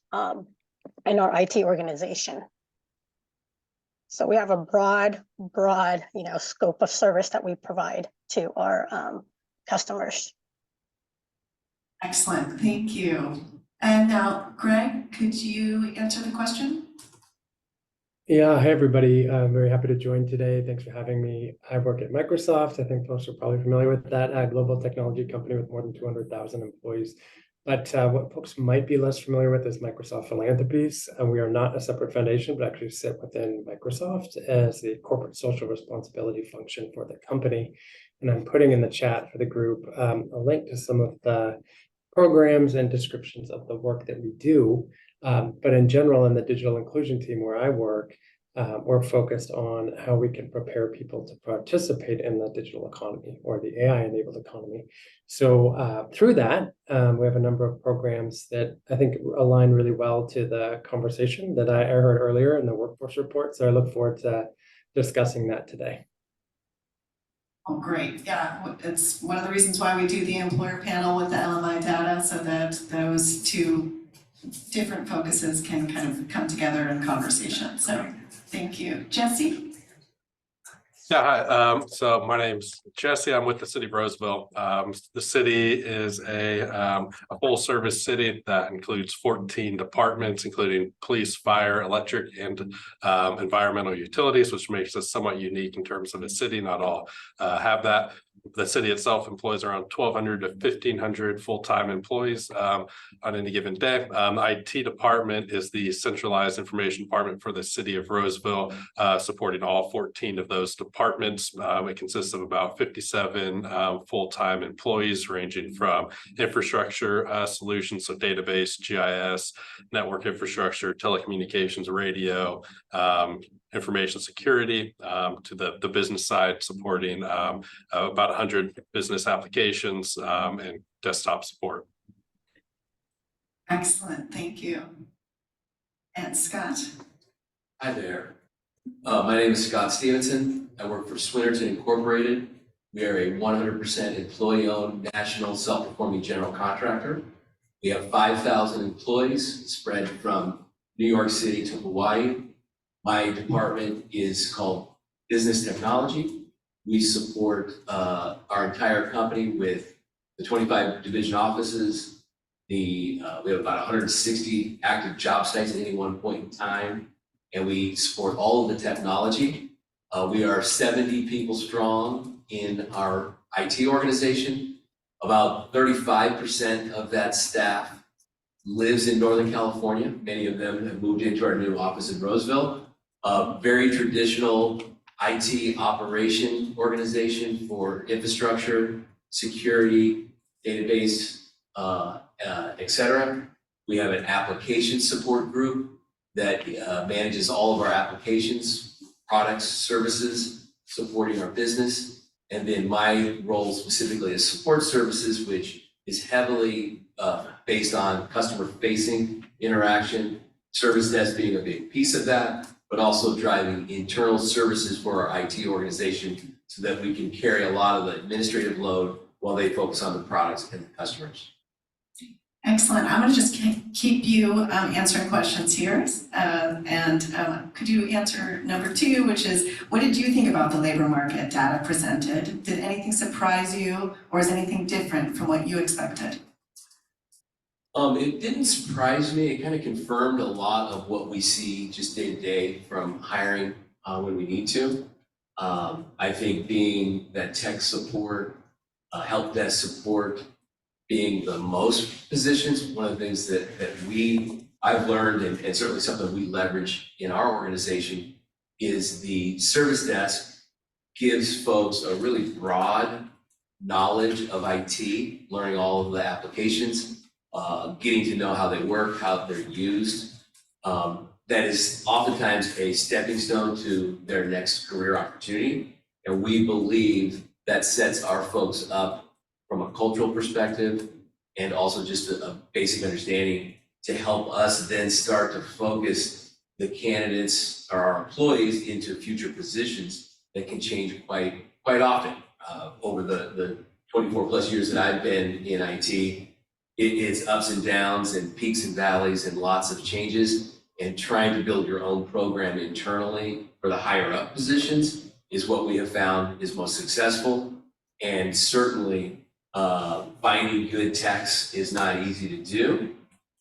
in our IT organization. So we have a broad, scope of service that we provide to our customers. Excellent, thank you. And now, Greg, could you answer the question? Yeah, hi everybody. I'm very happy to join today. Thanks for having me. I work at Microsoft. I think folks are probably familiar with that. A global technology company with more than 200,000 employees. But what folks might be less familiar with is Microsoft Philanthropies. We are not a separate foundation, but actually sit within Microsoft as the corporate social responsibility function for the company. And I'm putting in the chat for the group a link to some of the programs and descriptions of the work that we do. But in general, in the digital inclusion team where I work, we're focused on how we can prepare people to participate in the digital economy or the AI-enabled economy. So through that, we have a number of programs that I think align really well to the conversation that I heard earlier in the workforce report. So I look forward to discussing that today. Oh, great. Yeah, it's one of the reasons why we do the employer panel with the LMI data, so that those two different focuses can kind of come together in conversation. So thank you. Jesse? Yeah, hi. So my name's Jesse. I'm with the City of Roseville. The city is a full service city that includes 14 departments, including police, fire, electric, and environmental utilities, which makes us somewhat unique in terms of a city. Not all have that. The city itself employs around 1,200 to 1,500 full-time employees on any given day. The IT department is the centralized information department for the city of Roseville, supporting all 14 of those departments. It consists of about 57 full-time employees, ranging from infrastructure solutions, so database, GIS, network infrastructure, telecommunications, radio, information security, to the business side, supporting about 100 business applications and desktop support. Excellent, thank you. And Scott? Hi there. My name is Scott Stevenson. I work for Swinnerton Incorporated. We are a 100% employee-owned national self-performing general contractor. We have 5,000 employees spread from New York City to Hawaii. My department is called Business Technology. We support our entire company with the 25 division offices. We have about 160 active job sites at any one point in time, and we support all of the technology. We are 70 people strong in our IT organization. About 35% of that staff lives in Northern California. Many of them have moved into our new office in Roseville. Very traditional IT operation organization for infrastructure, security, database, et cetera. We have an application support group that manages all of our applications, products, services, supporting our business. And then my role specifically is support services, which is heavily based on customer-facing interaction, service desk being a big piece of that, but also driving internal services for our IT organization so that we can carry a lot of the administrative load while they focus on the products and the customers. Excellent. I'm going to just keep you answering questions here. Could you answer number 2, which is, what did you think about the labor market data presented? Did anything surprise you, or is anything different from what you expected? It didn't surprise me. It kind of confirmed a lot of what we see just day to day from hiring when we need to. I think being that tech support, help desk support, being the most positions, one of the things that I've learned and certainly something we leverage in our organization is the service desk gives folks a really broad knowledge of IT, learning all of the applications, getting to know how they work, how they're used. That is oftentimes a stepping stone to their next career opportunity. And we believe that sets our folks up from a cultural perspective and also just a basic understanding to help us then start to focus the candidates or our employees into future positions that can change quite often. Over the 24 plus years that I've been in IT, it's ups and downs and peaks and valleys and lots of changes, and trying to build your own program internally for the higher up positions is what we have found is most successful. And certainly finding good techs is not easy to do,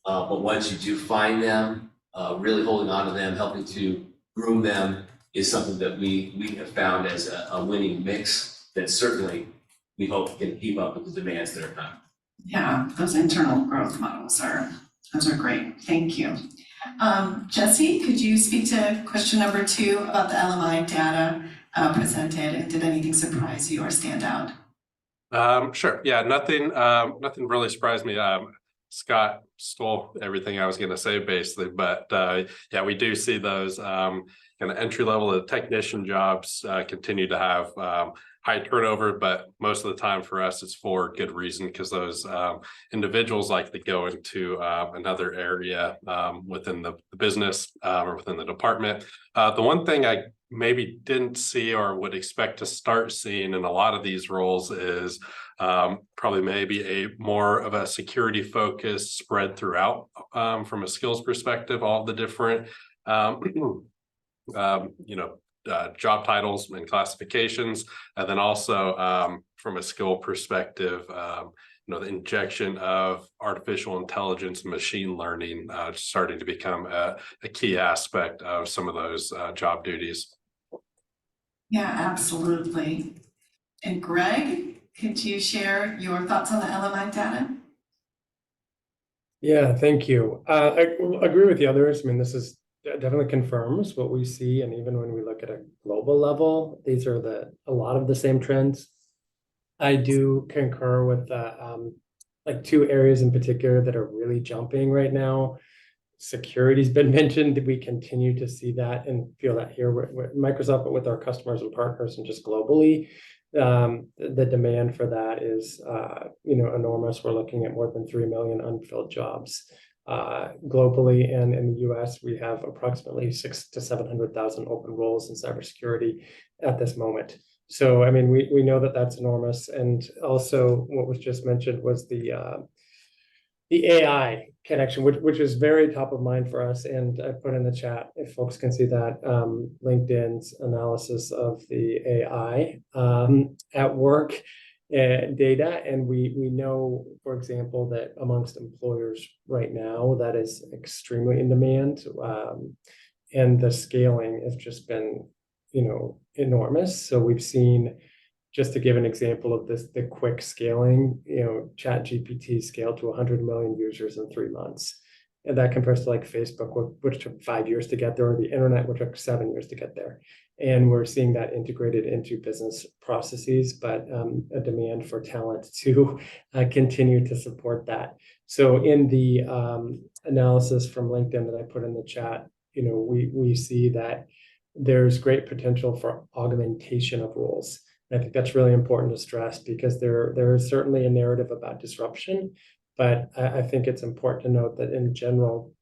but once you do find them, really holding on to them, helping to groom them is something that we have found as a winning mix that certainly we hope can keep up with the demands that are coming. Yeah, those internal growth models those are great. Thank you. Jesse, could you speak to question number 2 about the LMI data presented, and did anything surprise you or stand out? Sure. Yeah, nothing really surprised me. Scott stole everything I was going to say basically, but yeah, we do see those kind of entry level technician jobs continue to have high turnover, but most of the time for us, it's for good reason, because those individuals like to go into another area within the business or within the department. The one thing I maybe didn't see or would expect to start seeing in a lot of these roles is probably maybe a more of a security focus spread throughout from a skills perspective, all the different job titles and classifications, and then also from a skill perspective, the injection of artificial intelligence and machine learning starting to become a key aspect of some of those job duties. Yeah, absolutely. And Greg, could you share your thoughts on the LMI data? Yeah, thank you. I agree with the others. I mean, this is definitely confirms what we see, and even when we look at a global level, these are a lot of the same trends. I do concur with like 2 areas in particular that are really jumping right now. Security's been mentioned. We continue to see that and feel that here with Microsoft, but with our customers and partners and just globally. The demand for that is enormous. We're looking at more than 3 million unfilled jobs globally, and in the US we have approximately 600,000 to 700,000 open roles in cybersecurity at this moment. So I mean, we know that that's enormous. And also what was just mentioned was the AI connection, which is very top of mind for us. And I put in the chat, if folks can see that, LinkedIn's analysis of the AI at work data. And we know, for example, that amongst employers right now, that is extremely in demand. And the scaling has just been, enormous. So we've seen, just to give an example of this, the quick scaling, ChatGPT scaled to 100 million users in 3 months. And that compares to like Facebook, which took 5 years to get there, or the internet, which took 7 years to get there. And we're seeing that integrated into business processes, but a demand for talent to continue to support that. So in the analysis from LinkedIn that I put in the chat, we see that there's great potential for augmentation of roles. And I think that's really important to stress, because there is certainly a narrative about disruption, but I think it's important to note that in general,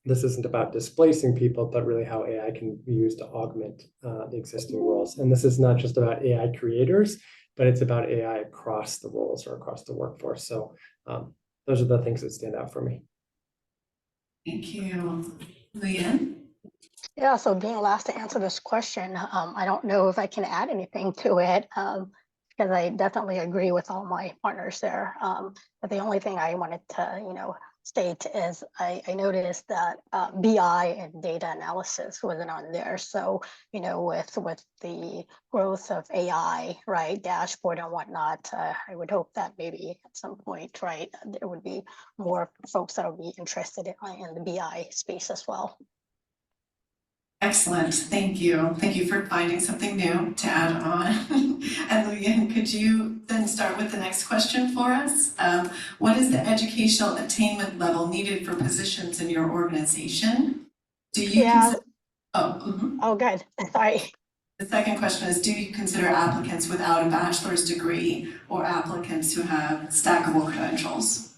this isn't about displacing people, but really how AI can be used to augment the existing roles. And this is not just about AI creators, but it's about AI across the roles or across the workforce. So those are the things that stand out for me. Thank you. Leanne? Yeah, so being last to answer this question, I don't know if I can add anything to it, because I definitely agree with all my partners there. But the only thing I wanted to, state is I noticed that BI and data analysis wasn't on there. So, with the growth of AI, right, dashboard and whatnot, I would hope that maybe at some point, right, there would be more folks that would be interested in the BI space as well. Excellent, thank you. Thank you for finding something new to add on. And Leanne, could you then start with the next question for us? What is the educational attainment level needed for positions in your organization? Do you consider, Oh, good, sorry. The second question is, do you consider applicants without a bachelor's degree or applicants who have stackable credentials?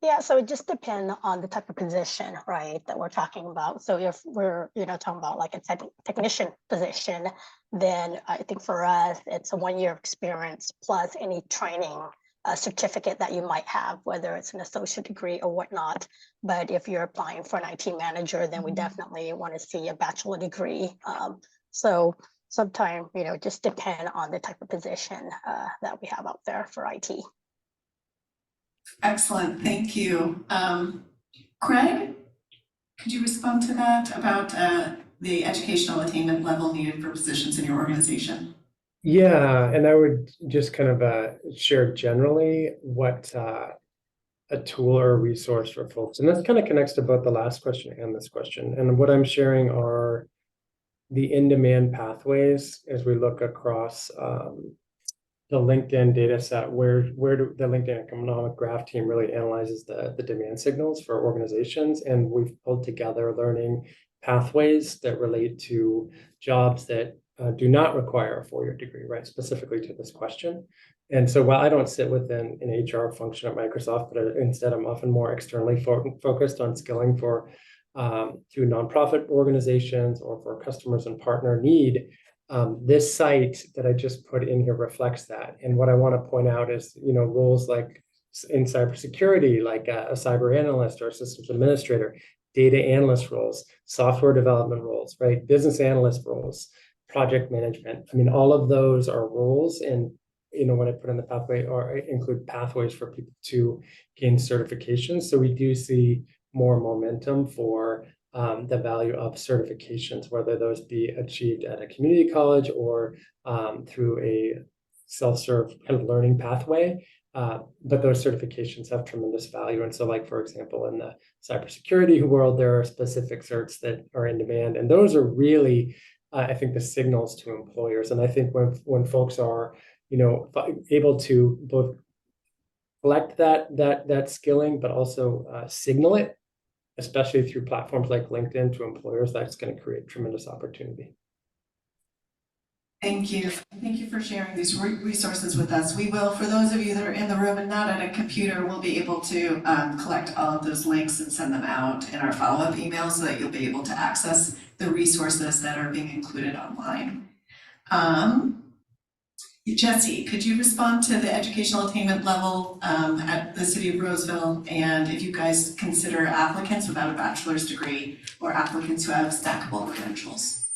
Yeah, so it just depends on the type of position, right, that we're talking about. So if we're, talking about like a technician position, then I think for us, it's a 1 year of experience plus any training certificate that you might have, whether it's an associate degree or whatnot. But if you're applying for an IT manager, then we definitely want to see a bachelor degree. So sometimes, just depend on the type of position that we have out there for IT. Excellent, thank you. Craig, could you respond to that about the educational attainment level needed for positions in your organization? Yeah, and I would just kind of share generally what a tool or a resource for folks. And this kind of connects to both the last question and this question. And what I'm sharing are the in-demand pathways as we look across the LinkedIn data set, where the LinkedIn Economic Graph team really analyzes the demand signals for organizations. And we've pulled together learning pathways that relate to jobs that do not require a 4-year degree, right? Specifically to this question. And so while I don't sit within an HR function at Microsoft, but instead I'm often more externally focused on skilling for through nonprofit organizations or for customers and partner need. This site that I just put in here reflects that. And what I want to point out is, roles like in cybersecurity, like a cyber analyst or a systems administrator, data analyst roles, software development roles, right? Business analyst roles, project management. I mean, all of those are roles. And, what I put in the pathway or include pathways for people to gain certifications. So we do see more momentum for the value of certifications, whether those be achieved at a community college or through a self-serve kind of learning pathway. But those certifications have tremendous value. And so like, for example, in the cybersecurity world, there are specific certs that are in demand. And those are really, I think, the signals to employers. And I think when folks are, able to both collect that skilling, but also signal it, especially through platforms like LinkedIn to employers, that's going to create tremendous opportunity. Thank you. Thank you for sharing these resources with us. We will, for those of you that are in the room and not at a computer, we'll be able to collect all of those links and send them out in our follow-up email so that you'll be able to access the resources that are being included online. Jesse, could you respond to the educational attainment level at the City of Roseville, and if you guys consider applicants without a bachelor's degree or applicants who have stackable credentials?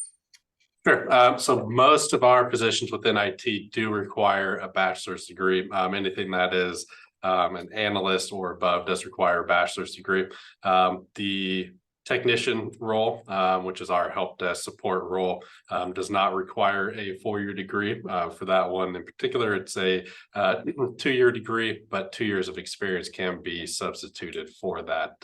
Sure. So most of our positions within IT do require a bachelor's degree. Anything that is an analyst or above does require a bachelor's degree. The technician role, which is our help desk support role, does not require a 4-year degree. For that one in particular, it's a 2-year degree, but 2 years of experience can be substituted for that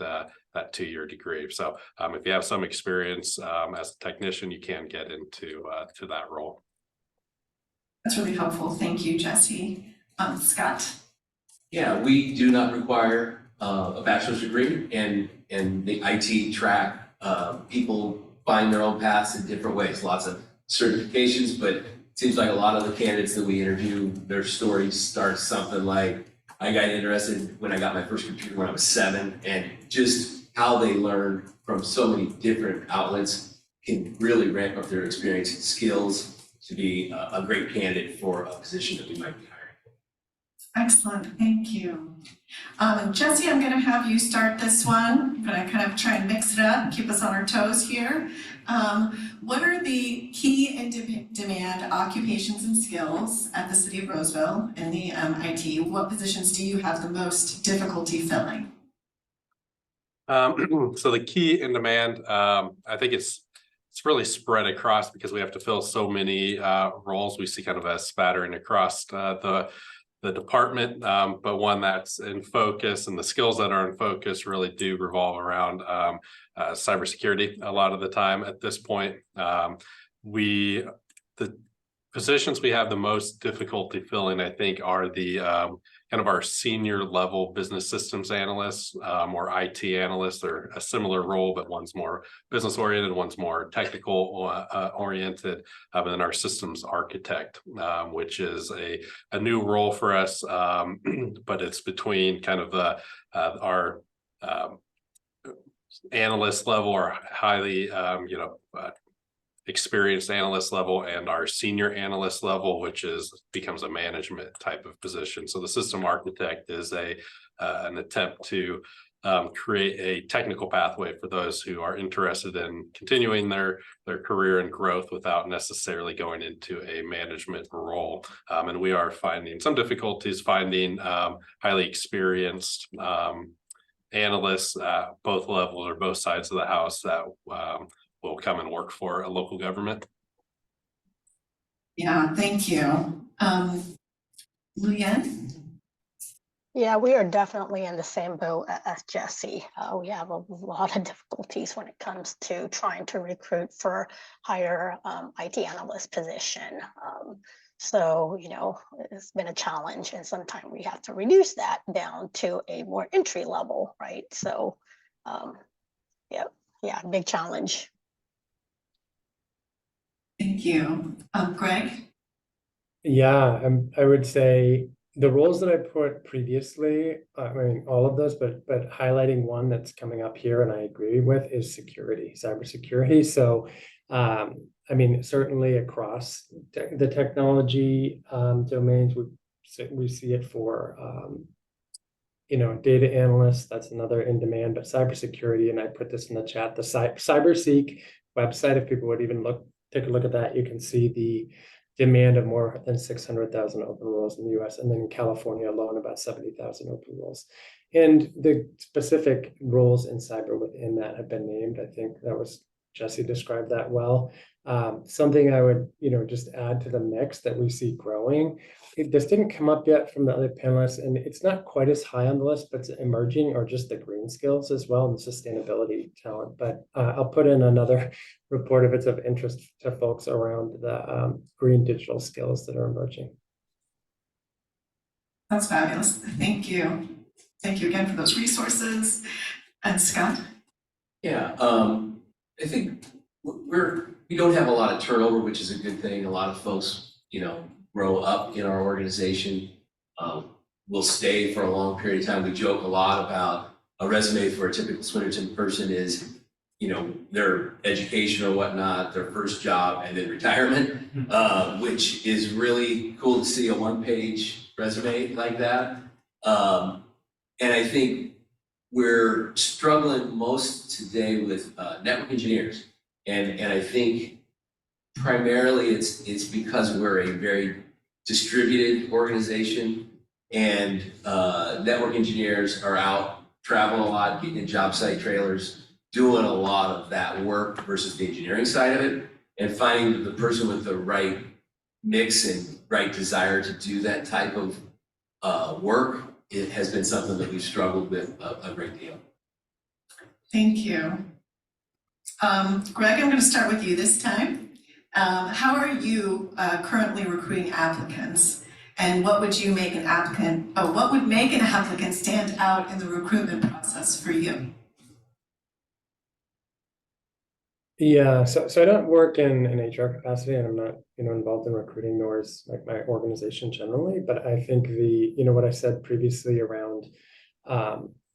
that 2-year degree. So if you have some experience as a technician, you can get into to that role. That's really helpful. Thank you, Jesse. Scott? Yeah, we do not require a bachelor's degree, and the IT track, people find their own paths in different ways, lots of certifications, but it seems like a lot of the candidates that we interview, their stories start something like, I got interested when I got my first computer when I was 7, and just how they learn from so many different outlets can really ramp up their experience and skills to be a great candidate for a position that we might be hiring. Excellent, thank you. Jesse, I'm gonna have you start this one. I'm gonna kind of try and mix it up, keep us on our toes here. What are the key in-demand occupations and skills at the City of Roseville in the IT? What positions do you have the most difficulty filling? So the key in demand, I think it's really spread across because we have to fill so many roles. We see kind of a spattering across the department, but one that's in focus, and the skills that are in focus really do revolve around cybersecurity a lot of the time at this point. The positions we have the most difficulty filling, I think, are the kind of our senior level business systems analysts or IT analysts. They're a similar role, but one's more business oriented, one's more technical oriented. And then our systems architect, which is a new role for us, but it's between kind of our analyst level or highly experienced analyst level and our senior analyst level, which becomes a management type of position. So the system architect is an attempt to create a technical pathway for those who are interested in continuing their career and growth without necessarily going into a management role. And we are finding some difficulties finding highly experienced analysts at both levels or both sides of the house that will come and work for a local government. Yeah, thank you. Luann? Yeah, we are definitely in the same boat as Jesse. We have a lot of difficulties when it comes to trying to recruit for higher IT analyst position. So, it's been a challenge, and sometimes we have to reduce that down to a more entry level, right? So, yeah, big challenge. Thank you. Greg? Yeah, I would say the roles that I put previously, I mean, all of those, but highlighting one that's coming up here and I agree with is security, cybersecurity. So, I mean, certainly across the technology domains, we see it for, data analysts, that's another in demand, but cybersecurity, and I put this in the chat, the CyberSeek website, if people would even take a look at that, you can see the demand of more than 600,000 open roles in the US, and then in California alone, about 70,000 open roles. And the specific roles in cyber within that have been named. I think that was Jesse described that well. Something I would, just add to the mix that we see growing. This didn't come up yet from the other panelists, and it's not quite as high on the list, but it's emerging, or just the green skills as well, and sustainability talent. But I'll put in another report if it's of interest to folks around the green digital skills that are emerging. That's fabulous. Thank you. Thank you again for those resources. And Scott? Yeah, I think we don't have a lot of turnover, which is a good thing. A lot of folks, grow up in our organization, will stay for a long period of time. We joke a lot about a resume for a typical Swinerton person is, their education or whatnot, their first job, and then retirement, which is really cool to see a one-page resume like that. And I think we're struggling most today with network engineers. And I think primarily it's because we're a very distributed organization, and network engineers are out traveling a lot, getting in job site trailers, doing a lot of that work versus the engineering side of it, and finding the person with the right mix and right desire to do that type of work. It has been something that we've struggled with a great deal. Thank you. Greg, I'm going to start with you this time. How are you currently recruiting applicants? And what would you make an applicant, what would make an applicant stand out in the recruitment process for you? Yeah, so I don't work in an HR capacity, and I'm not, involved in recruiting, nor is like my organization generally. But I think what I said previously around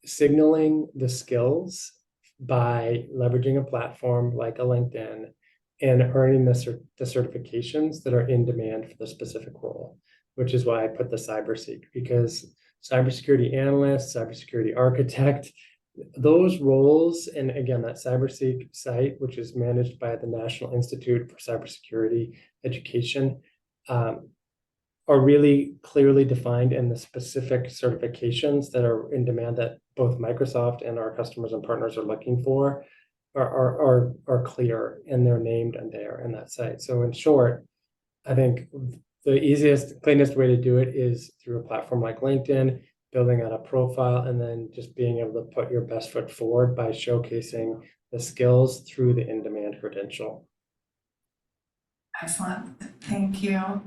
signaling the skills by leveraging a platform like a LinkedIn and earning the certifications that are in demand for the specific role, which is why I put the cybersec, because cybersecurity analyst, cybersecurity architect, those roles, and again, that cybersec site, which is managed by the National Institute for Cybersecurity Education, are really clearly defined, and the specific certifications that are in demand that both Microsoft and our customers and partners are looking for are clear, and they're named and there in that site. So in short, I think the easiest, cleanest way to do it is through a platform like LinkedIn, building out a profile, and then just being able to put your best foot forward by showcasing the skills through the in-demand credential. Excellent, thank you.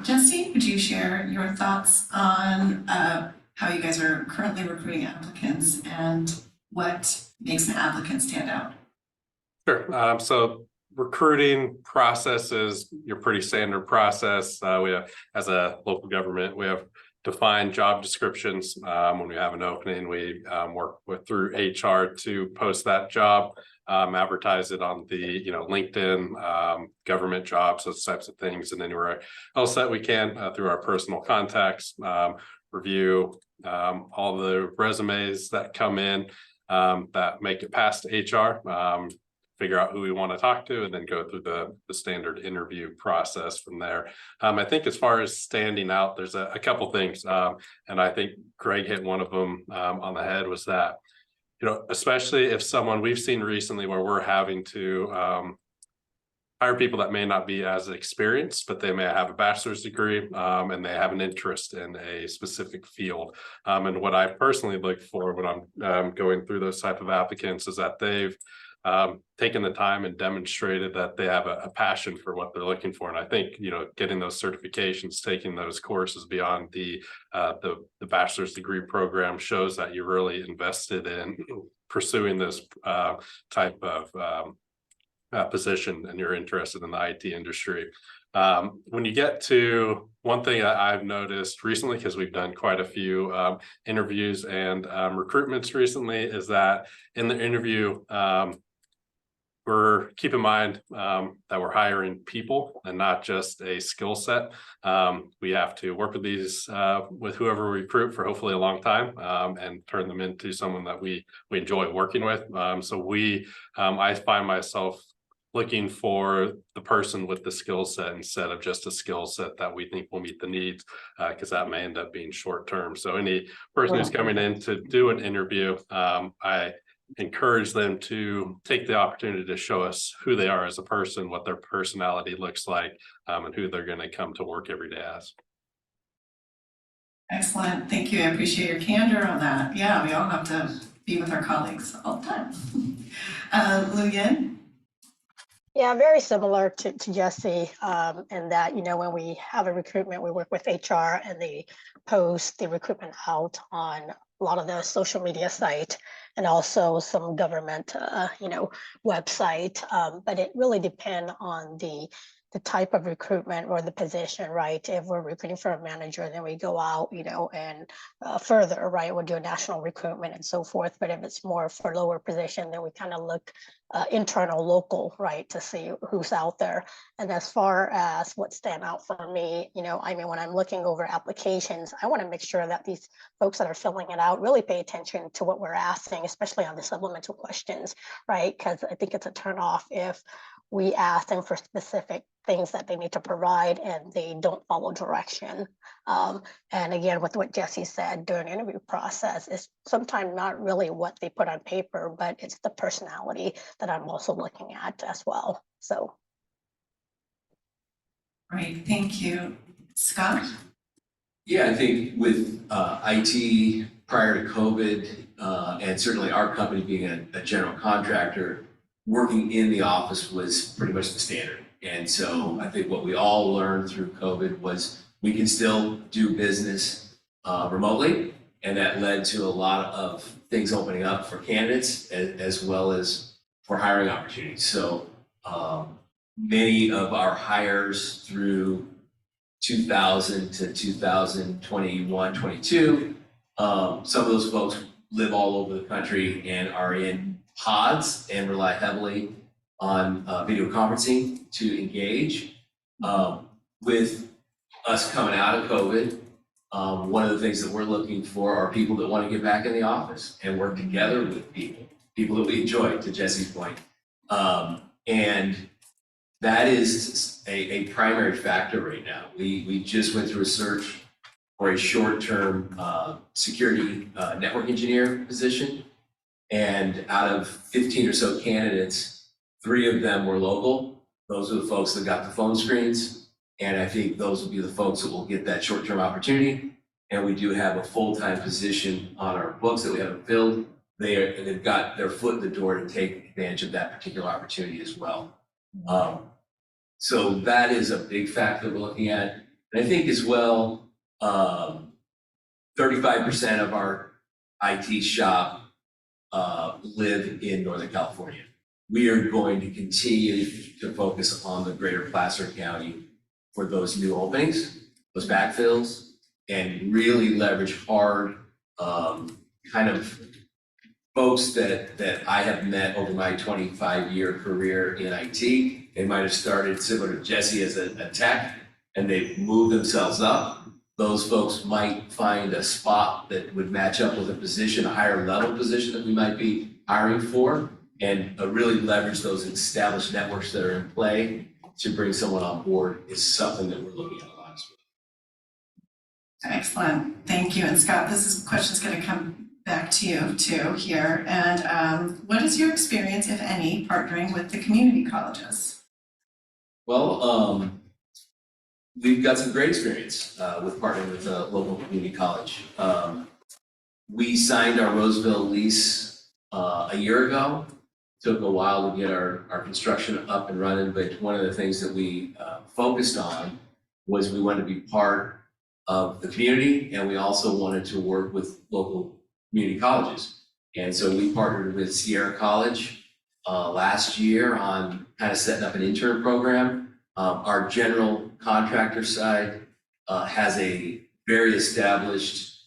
Jesse, would you share your thoughts on how you guys are currently recruiting applicants and what makes an applicant stand out? Sure. So recruiting process is your pretty standard process. We have, as a local government, we have defined job descriptions. When we have an opening, we work through HR to post that job, advertise it on the LinkedIn, government jobs, those types of things, and anywhere else that we can through our personal contacts, review all the resumes that come in that make it past HR. Figure out who we want to talk to, and then go through the standard interview process from there. I think as far as standing out, there's a couple things, and I think Greg hit one of them on the head, was that, especially if someone we've seen recently where we're having to hire people that may not be as experienced, but they may have a bachelor's degree and they have an interest in a specific field. And what I personally look for when I'm going through those type of applicants is that they've taken the time and demonstrated that they have a passion for what they're looking for. And I think, getting those certifications, taking those courses beyond the bachelor's degree program shows that you're really invested in pursuing this type of position, and you're interested in the IT industry. When you get to one thing that I've noticed recently, because we've done quite a few interviews and recruitments recently, is that in the interview, keep in mind that we're hiring people and not just a skill set. We have to work with whoever we recruit for hopefully a long time, and turn them into someone that we enjoy working with. I find myself looking for the person with the skill set instead of just a skill set that we think will meet the needs, because that may end up being short term. So any person who's coming in to do an interview, I encourage them to take the opportunity to show us who they are as a person, what their personality looks like, and who they're going to come to work every day as. Excellent, thank you. I appreciate your candor on that. Yeah, we all have to be with our colleagues all the time. Lu-Yin? Yeah, very similar to Jesse, in that, when we have a recruitment, we work with HR and they post the recruitment out on a lot of the social media site and also some government, website. But it really depends on the type of recruitment or the position, right? If we're recruiting for a manager, then we go out, and further, right? We'll do a national recruitment and so forth. But if it's more for lower position, then we kind of look internal, local, right, to see who's out there. And as far as what stand out for me, when I'm looking over applications, I want to make sure that these folks that are filling it out really pay attention to what we're asking, especially on the supplemental questions, right? Because I think it's a turnoff if we ask them for specific things that they need to provide and they don't follow direction. And again, with what Jesse said during the interview process, is sometimes not really what they put on paper, but it's the personality that I'm also looking at as well. So. Great, thank you. Scott? Yeah, I think with IT prior to COVID, And certainly our company being a general contractor, working in the office was pretty much the standard. And so I think what we all learned through COVID was we can still do business remotely. And that led to a lot of things opening up for candidates as well as for hiring opportunities. So many of our hires through 2000 to 2021, 22, some of those folks live all over the country and are in pods and rely heavily on video conferencing to engage. With us coming out of COVID, one of the things that we're looking for are people that want to get back in the office and work together with people that we enjoy, to Jesse's point. And that is a primary factor right now. We just went through a search for a short-term security network engineer position. And out of 15 or so candidates, 3 of them were local. Those are the folks that got the phone screens. And I think those will be the folks that will get that short-term opportunity. And we do have a full-time position on our books that we haven't filled. They've got their foot in the door to take advantage of that particular opportunity as well. So that is a big factor we're looking at. And I think as well, 35% of our IT shop live in Northern California. We are going to continue to focus on the greater Placer County for those new openings, those backfills, and really leverage hard kind of folks that I have met over my 25-year career in IT. They might have started similar to Jesse as a tech, and they've moved themselves up. Those folks might find a spot that would match up with a position, a higher level position that we might be hiring for, and really leverage those established networks that are in play to bring someone on board is something that we're looking at a lot as well. Excellent, thank you. And Scott, question's going to come back to you too here. And what is your experience, if any, partnering with the community colleges? Well, we've got some great experience with partnering with a local community college. We signed our Roseville lease a year ago. Took a while to get our construction up and running, but one of the things that we focused on was we wanted to be part of the community, and we also wanted to work with local community colleges. And so we partnered with Sierra College last year on kind of setting up an intern program. Our general contractor side has a very established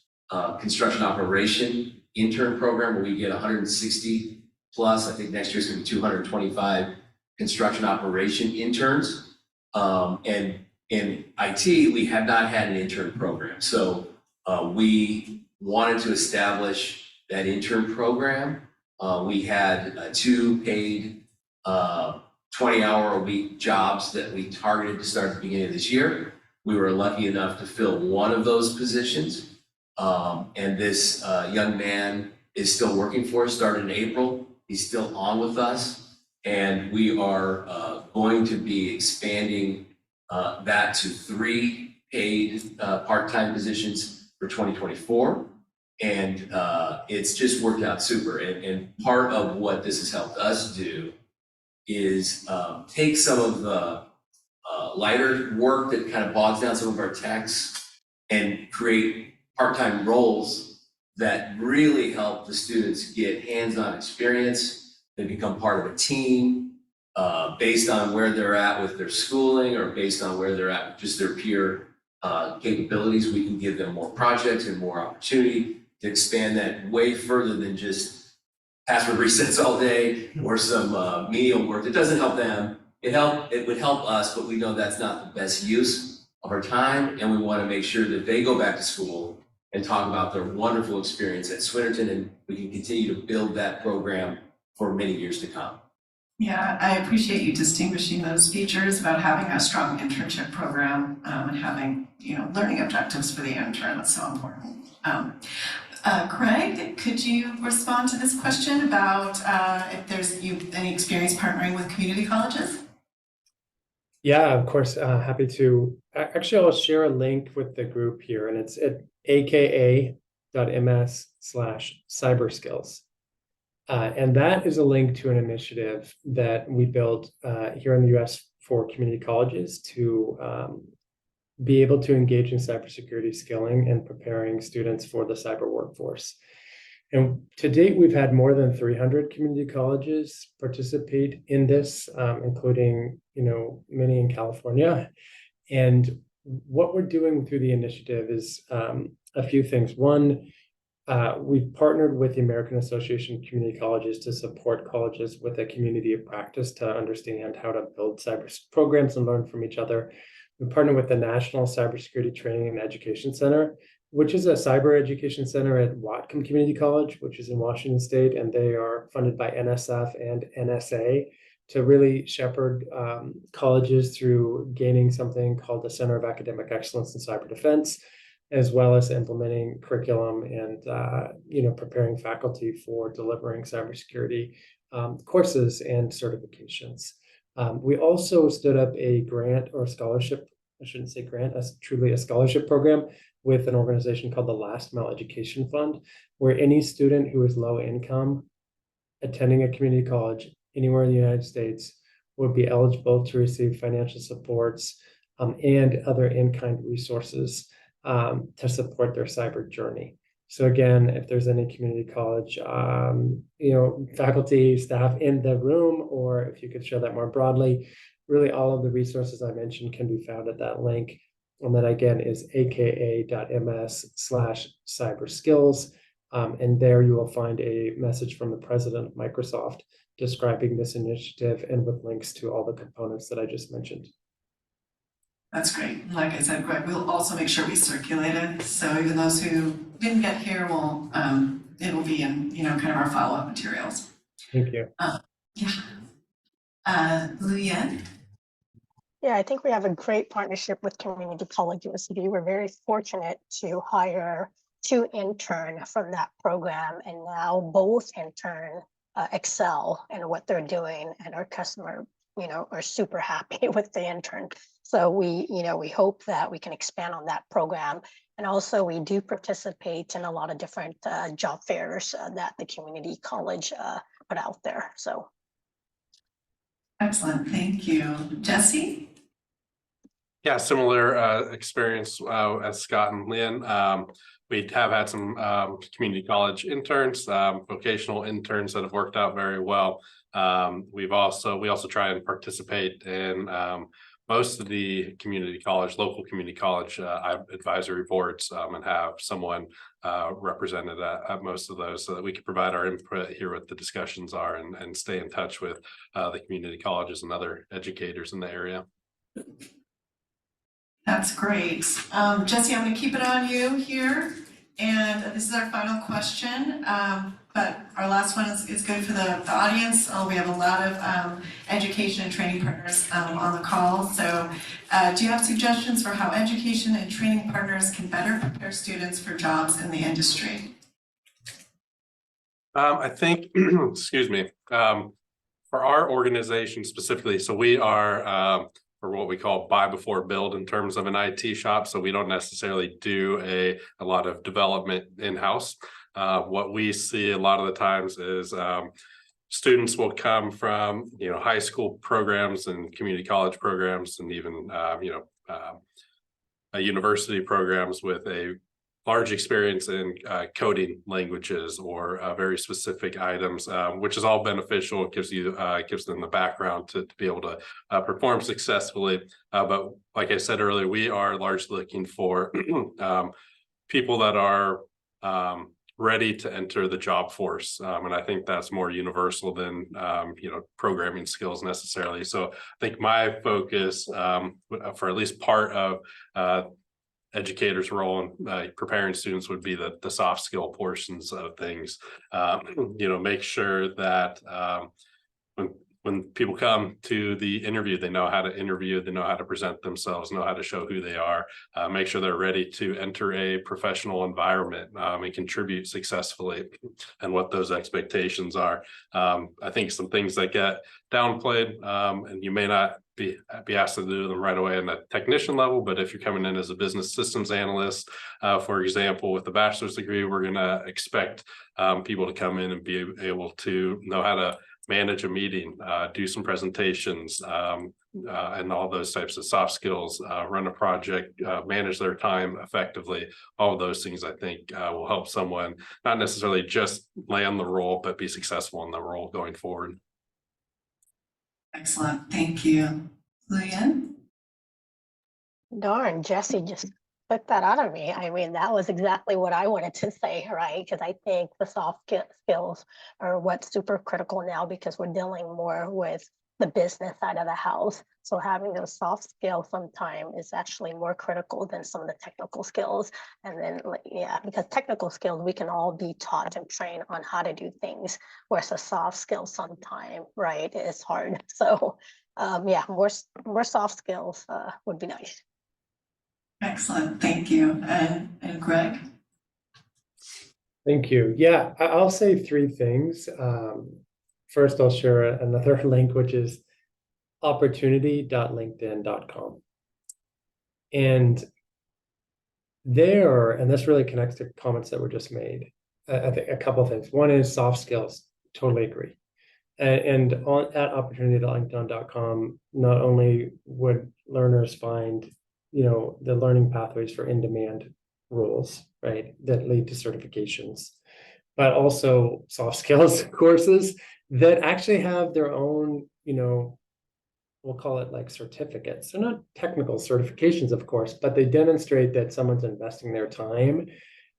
construction operation intern program where we get 160 plus, I think next year's gonna be 225 construction operation interns. And in IT, we have not had an intern program. So we wanted to establish that intern program. We had 2 paid 20-hour-a-week jobs that we targeted to start at the beginning of this year. We were lucky enough to fill one of those positions. And this young man is still working for us, started in April. He's still on with us. And we are going to be expanding that to 3 paid part-time positions for 2024. And it's just worked out super. And part of what this has helped us do is take some of the lighter work that kind of bogs down some of our techs and create part-time roles that really help the students get hands-on experience. They become part of a team based on where they're at with their schooling or based on where they're at with just their peer capabilities. We can give them more projects and more opportunity to expand that way further than just password resets all day or some menial work. It doesn't help them. It would help us, but we know that's not the best use of our time, and we want to make sure that they go back to school and talk about their wonderful experience at Swinnerton, and we can continue to build that program for many years to come. Yeah, I appreciate you distinguishing those features about having a strong internship program and having, learning objectives for the intern. That's so important. Craig, could you respond to this question about if there's any experience partnering with community colleges? Yeah, of course, happy to. Actually, I'll share a link with the group here, and it's at aka aka.ms/cyberskills. And that is a link to an initiative that we built here in the US for community colleges to be able to engage in cybersecurity skilling and preparing students for the cyber workforce. And to date, we've had more than 300 community colleges participate in this, including, many in California. And what we're doing through the initiative is a few things. One, we've partnered with the American Association of Community Colleges to support colleges with a community of practice to understand how to build cyber programs and learn from each other. We partnered with the National Cybersecurity Training and Education Center, which is a cyber education center at Whatcom Community College, which is in Washington State, and they are funded by NSF and NSA to really shepherd colleges through gaining something called the Center of Academic Excellence in Cyber Defense, as well as implementing curriculum and preparing faculty for delivering cybersecurity courses and certifications. We also stood up a grant or scholarship, I shouldn't say grant, truly a scholarship program with an organization called the Last Mile Education Fund, where any student who is low income attending a community college anywhere in the United States would be eligible to receive financial supports and other in-kind resources to support their cyber journey. So again, if there's any community college, faculty, staff in the room, or if you could share that more broadly, really all of the resources I mentioned can be found at that link. And that again is aka.ms/cyberskills. And there you will find a message from the president of Microsoft describing this initiative and with links to all the components that I just mentioned. That's great. Like I said, Greg, we'll also make sure we circulate it. So even those who didn't get here will, it will be in, kind of our follow-up materials. Thank you. Luyen? Yeah, I think we have a great partnership with Community College USD. We're very fortunate to hire 2 interns from that program, and now both interns excel in what they're doing, and our customer, are super happy with the intern. So we hope that we can expand on that program. And also we do participate in a lot of different job fairs that the community college put out there, so. Excellent, thank you. Jesse? Yeah, similar experience as Scott and Lynn. We have had some community college interns, vocational interns that have worked out very well. We also try and participate in most of the local community college advisory boards, and have someone represented at most of those, so that we can provide our input, hear what the discussions are, and stay in touch with the community colleges and other educators in the area. That's great. Jesse, I'm going to keep it on you here. And this is our final question, but our last one is good for the audience. We have a lot of education and training partners on the call. So do you have suggestions for how education and training partners can better prepare students for jobs in the industry? I think, excuse me, for our organization specifically, so we are or what we call buy before build in terms of an IT shop. So we don't necessarily do a lot of development in-house. What we see a lot of the times is students will come from, high school programs and community college programs, and even, university programs with a large experience in coding languages or very specific items, which is all beneficial. It gives them the background to be able to perform successfully. But like I said earlier, we are largely looking for people that are ready to enter the job force. And I think that's more universal than, programming skills necessarily. So I think my focus for at least part of educators' role in preparing students would be the soft skill portions of things. Make sure that when people come to the interview, they know how to interview, they know how to present themselves, know how to show who they are, make sure they're ready to enter a professional environment and contribute successfully, and what those expectations are. I think some things that get downplayed, and you may not be asked to do them right away in the technician level. But if you're coming in as a business systems analyst, for example, with a bachelor's degree, we're going to expect people to come in and be able to know how to manage a meeting, do some presentations, and all those types of soft skills, run a project, manage their time effectively. All of those things I think will help someone not necessarily just land the role, but be successful in the role going forward. Excellent, thank you. Luann? Darn, Jesse just took that out of me. I mean, that was exactly what I wanted to say, right? Because I think the soft skills are what's super critical now because we're dealing more with the business side of the house. So having those soft skills sometimes is actually more critical than some of the technical skills. And then, yeah, because technical skills, we can all be taught and trained on how to do things, whereas the soft skills sometimes, right, is hard. So yeah, more soft skills would be nice. Excellent, thank you. And Greg? Thank you. Yeah, I'll say three things. First, I'll share another link, which is opportunity.linkedin.com. And there, and this really connects to comments that were just made, I think a couple of things. One is soft skills, totally agree. And at opportunity.linkedin.com, not only would learners find, the learning pathways for in-demand roles, right, that lead to certifications, but also soft skills courses that actually have their own, we'll call it like certificates. They're not technical certifications, of course, but they demonstrate that someone's investing their time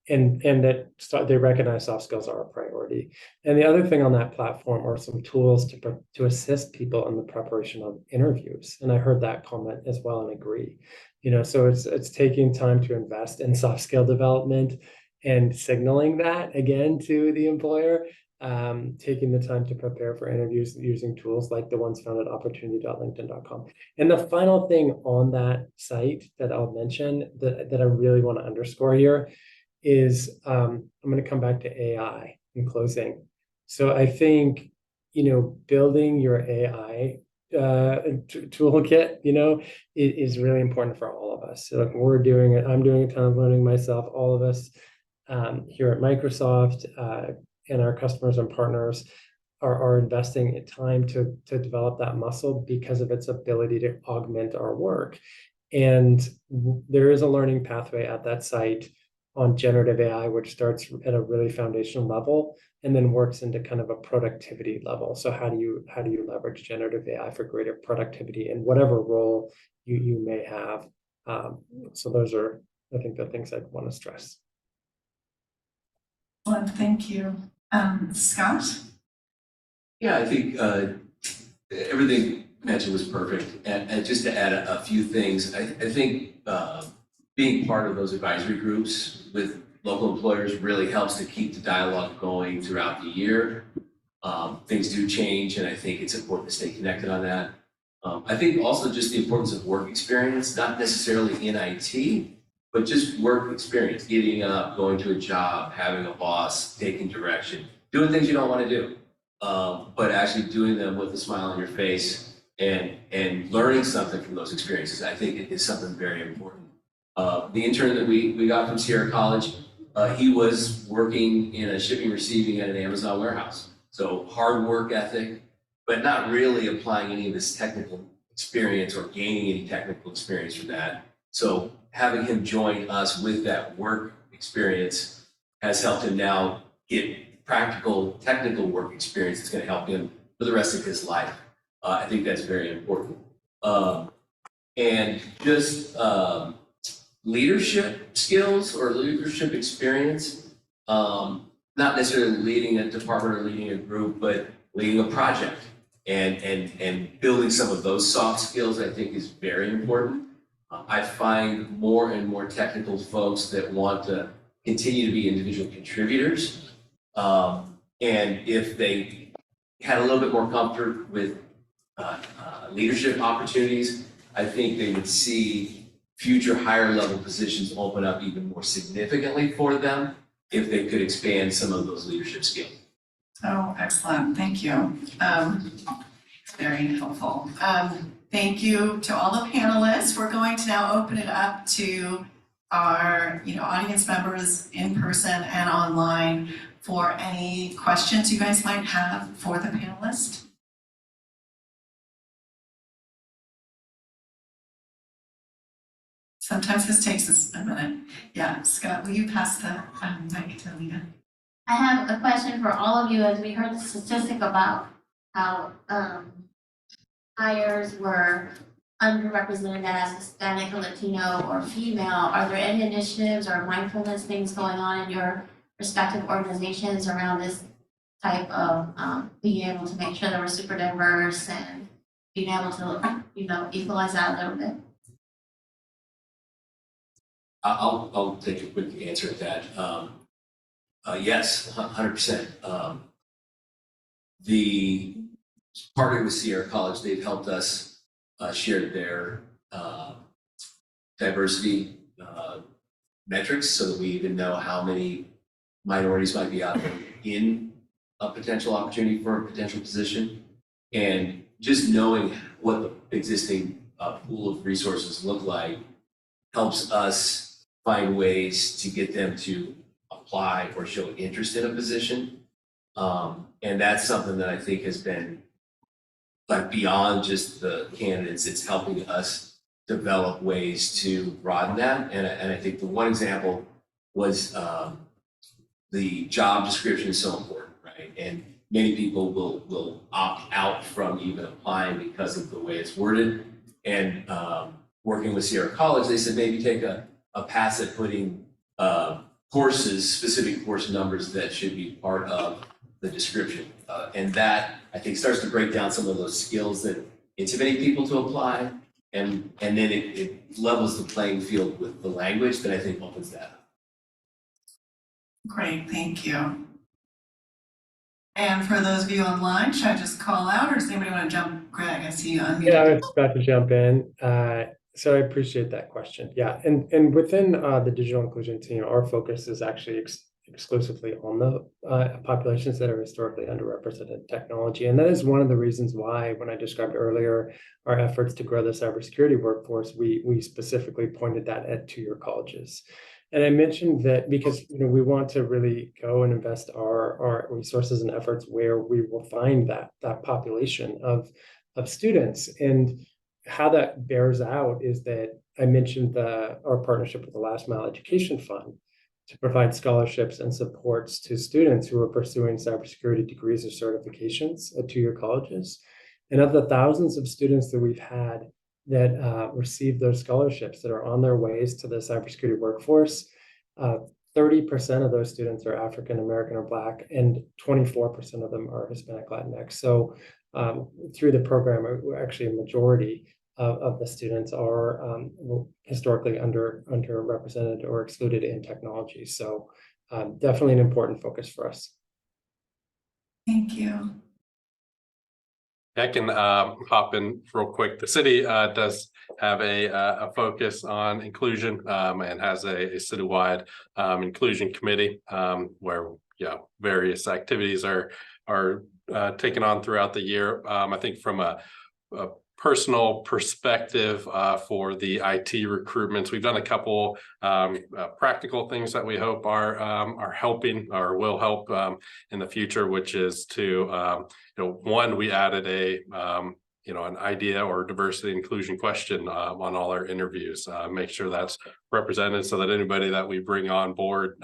and that they recognize soft skills are a priority. And the other thing on that platform are some tools to assist people in the preparation of interviews. And I heard that comment as well and agree. So it's taking time to invest in soft skill development and signaling that again to the employer, taking the time to prepare for interviews using tools like the ones found at opportunity.linkedin.com. And the final thing on that site that I'll mention that I really want to underscore here is I'm going to come back to AI in closing. So I think, building your AI toolkit, is really important for all of us. So we're doing it. I'm doing a ton of learning myself. All of us here at Microsoft and our customers and partners are investing in time to develop that muscle because of its ability to augment our work. And there is a learning pathway at that site on generative AI, which starts at a really foundational level and then works into kind of a productivity level. So how do you leverage generative AI for greater productivity in whatever role you may have? So those are, I think, the things I'd want to stress. Well, thank you. Scott? Yeah, I think everything mentioned was perfect. And just to add a few things, I think being part of those advisory groups with local employers really helps to keep the dialogue going throughout the year. Things do change, and I think it's important to stay connected on that. I think also just the importance of work experience, not necessarily in IT, but just work experience, getting up, going to a job, having a boss, taking direction, doing things you don't want to do, but actually doing them with a smile on your face and learning something from those experiences. I think it is something very important. The intern that we got from Sierra College, he was working in a shipping receiving at an Amazon warehouse. So hard work ethic, but not really applying any of this technical experience or gaining any technical experience from that. So having him join us with that work experience has helped him now get practical technical work experience that's going to help him for the rest of his life. I think that's very important. And just leadership skills or leadership experience, not necessarily leading a department or leading a group, but leading a project and building some of those soft skills, I think, is very important. I find more and more technical folks that want to continue to be individual contributors. And if they had a little bit more comfort with leadership opportunities, I think they would see future higher level positions open up even more significantly for them if they could expand some of those leadership skills. Oh, excellent, thank you. Very helpful. Thank you to all the panelists. We're going to now open it up to our, audience members in person and online for any questions you guys might have for the panelists. Sometimes this takes us a minute. Yeah, Scott, will you pass the mic to Lena? I have a question for all of you, as we heard the statistic about how hires were underrepresented as Hispanic, Latino, or female. Are there any initiatives or mindfulness things going on in your respective organizations around this type of being able to make sure that we're super diverse and being able to, equalize that a little bit? I'll take a quick answer at that. Yes, 100%. The partnering with Sierra College, they've helped us share their diversity metrics so that we even know how many minorities might be out there in a potential opportunity for a potential position. And just knowing what the existing pool of resources look like helps us find ways to get them to apply or show interest in a position. And that's something that I think has been like beyond just the candidates, it's helping us develop ways to broaden that. And I think the one example was the job description is so important, right? And many people will opt out from even applying because of the way it's worded. And working with Sierra College, they said maybe take a pass at putting courses, specific course numbers that should be part of the description. And that, I think, starts to break down some of those skills that intimidate people to apply. And then it levels the playing field with the language that I think opens that up. Great, thank you. And for those of you online, should I just call out, or does anybody want to jump? Greg, I see you unmuted. Yeah, I was about to jump in. So I appreciate that question. Yeah, and within the digital inclusion team, our focus is actually exclusively on the populations that are historically underrepresented in technology. And that is one of the reasons why, when I described earlier our efforts to grow the cybersecurity workforce, we specifically pointed that at two-year colleges. And I mentioned that because we want to really go and invest our resources and efforts where we will find that population of students. And how that bears out is that I mentioned our partnership with the Last Mile Education Fund to provide scholarships and supports to students who are pursuing cybersecurity degrees or certifications at two-year colleges. And of the thousands of students that we've had that receive those scholarships that are on their ways to the cybersecurity workforce, 30% of those students are African American or Black, and 24% of them are Hispanic Latinx. So through the program, actually a majority of the students are historically underrepresented or excluded in technology. So definitely an important focus for us. Thank you. I can hop in real quick. The city does have a focus on inclusion and has a citywide inclusion committee where various activities are taken on throughout the year. I think from a personal perspective for the IT recruitments, we've done a couple practical things that we hope are helping or will help in the future, which is to one, we added an idea or diversity inclusion question on all our interviews. Make sure that's represented so that anybody that we bring on board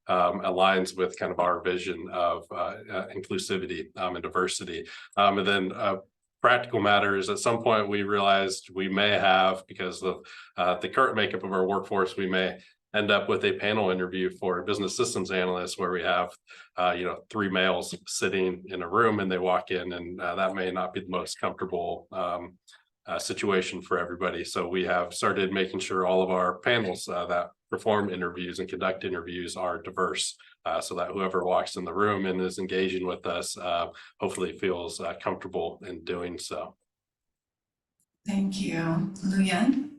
aligns with kind of our vision of inclusivity and diversity. And then practical matters, at some point we realized we may have, because of the current makeup of our workforce, we may end up with a panel interview for a business systems analyst where we have 3 males sitting in a room and they walk in, and that may not be the most comfortable situation for everybody. So we have started making sure all of our panels that perform interviews and conduct interviews are diverse, so that whoever walks in the room and is engaging with us hopefully feels comfortable in doing so. Thank you. Luyen?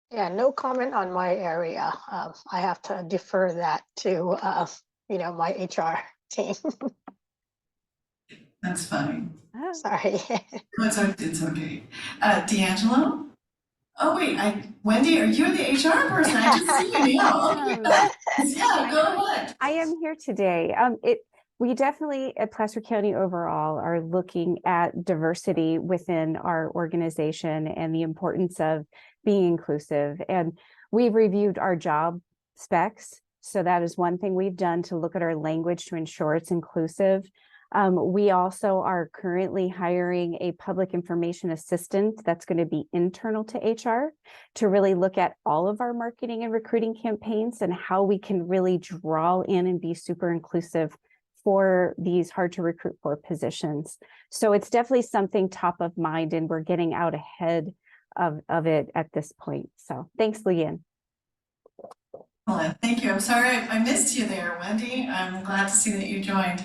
Yeah, no comment on my area. I have to defer that to, my HR team. That's funny. Sorry. It's okay. D'Angelo? Oh, wait, Wendy, you're the HR person. I just see you now. Okay. Yeah, go ahead. I am here today. We definitely at Placer County overall are looking at diversity within our organization and the importance of being inclusive. And we've reviewed our job specs. So that is one thing we've done to look at our language to ensure it's inclusive. We also are currently hiring a public information assistant that's going to be internal to HR to really look at all of our marketing and recruiting campaigns and how we can really draw in and be super inclusive for these hard to recruit for positions. So it's definitely something top of mind, and we're getting out ahead of it at this point. So thanks, Leanne. Well, thank you. I'm sorry I missed you there, Wendy. I'm glad to see that you joined.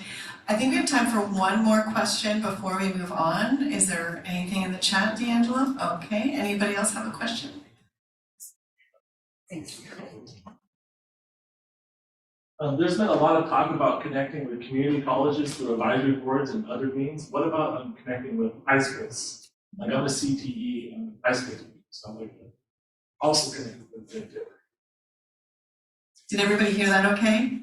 I think we have time for one more question before we move on. Is there anything in the chat, D'Angelo? Okay, anybody else have a question? Thank you. There's been a lot of talk about connecting with community colleges through advisory boards and other means. What about connecting with high schools? Like I'm a CTE and high school teacher, so I'm like also connected with them too. Did everybody hear that okay?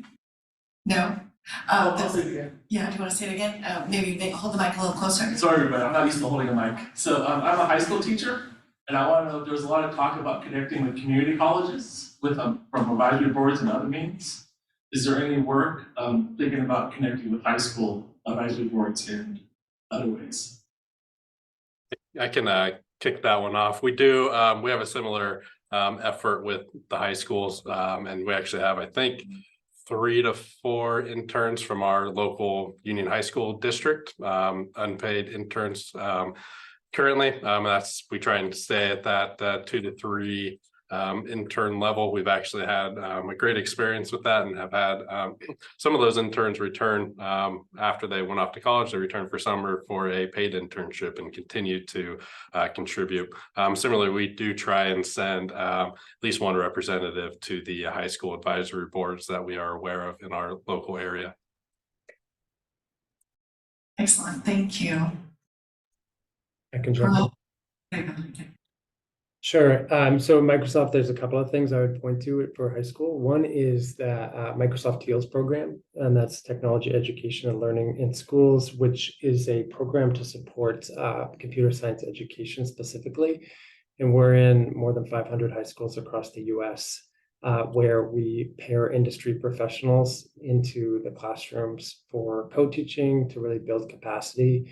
No? I'll say it again. Yeah, do you want to say it again? Maybe hold the mic a little closer. Sorry, but I'm not used to holding a mic. So I'm a high school teacher, and I want to know if there's a lot of talk about connecting with community colleges with from advisory boards and other means. Is there any work thinking about connecting with high school advisory boards in other ways? I can kick that one off. We do, we have a similar effort with the high schools, and we actually have, I think, 3 to 4 interns from our local Union High School district, unpaid interns currently. We try and stay at that 2 to 3 intern level. We've actually had a great experience with that and have had some of those interns return after they went off to college. They returned for summer for a paid internship and continue to contribute. Similarly, we do try and send at least one representative to the high school advisory boards that we are aware of in our local area. Excellent, thank you. I can jump in. Sure. So Microsoft, there's a couple of things I would point to for high school. One is the Microsoft TEALS program, and that's Technology Education and Learning in Schools, which is a program to support computer science education specifically. And we're in more than 500 high schools across the US, where we pair industry professionals into the classrooms for co-teaching to really build capacity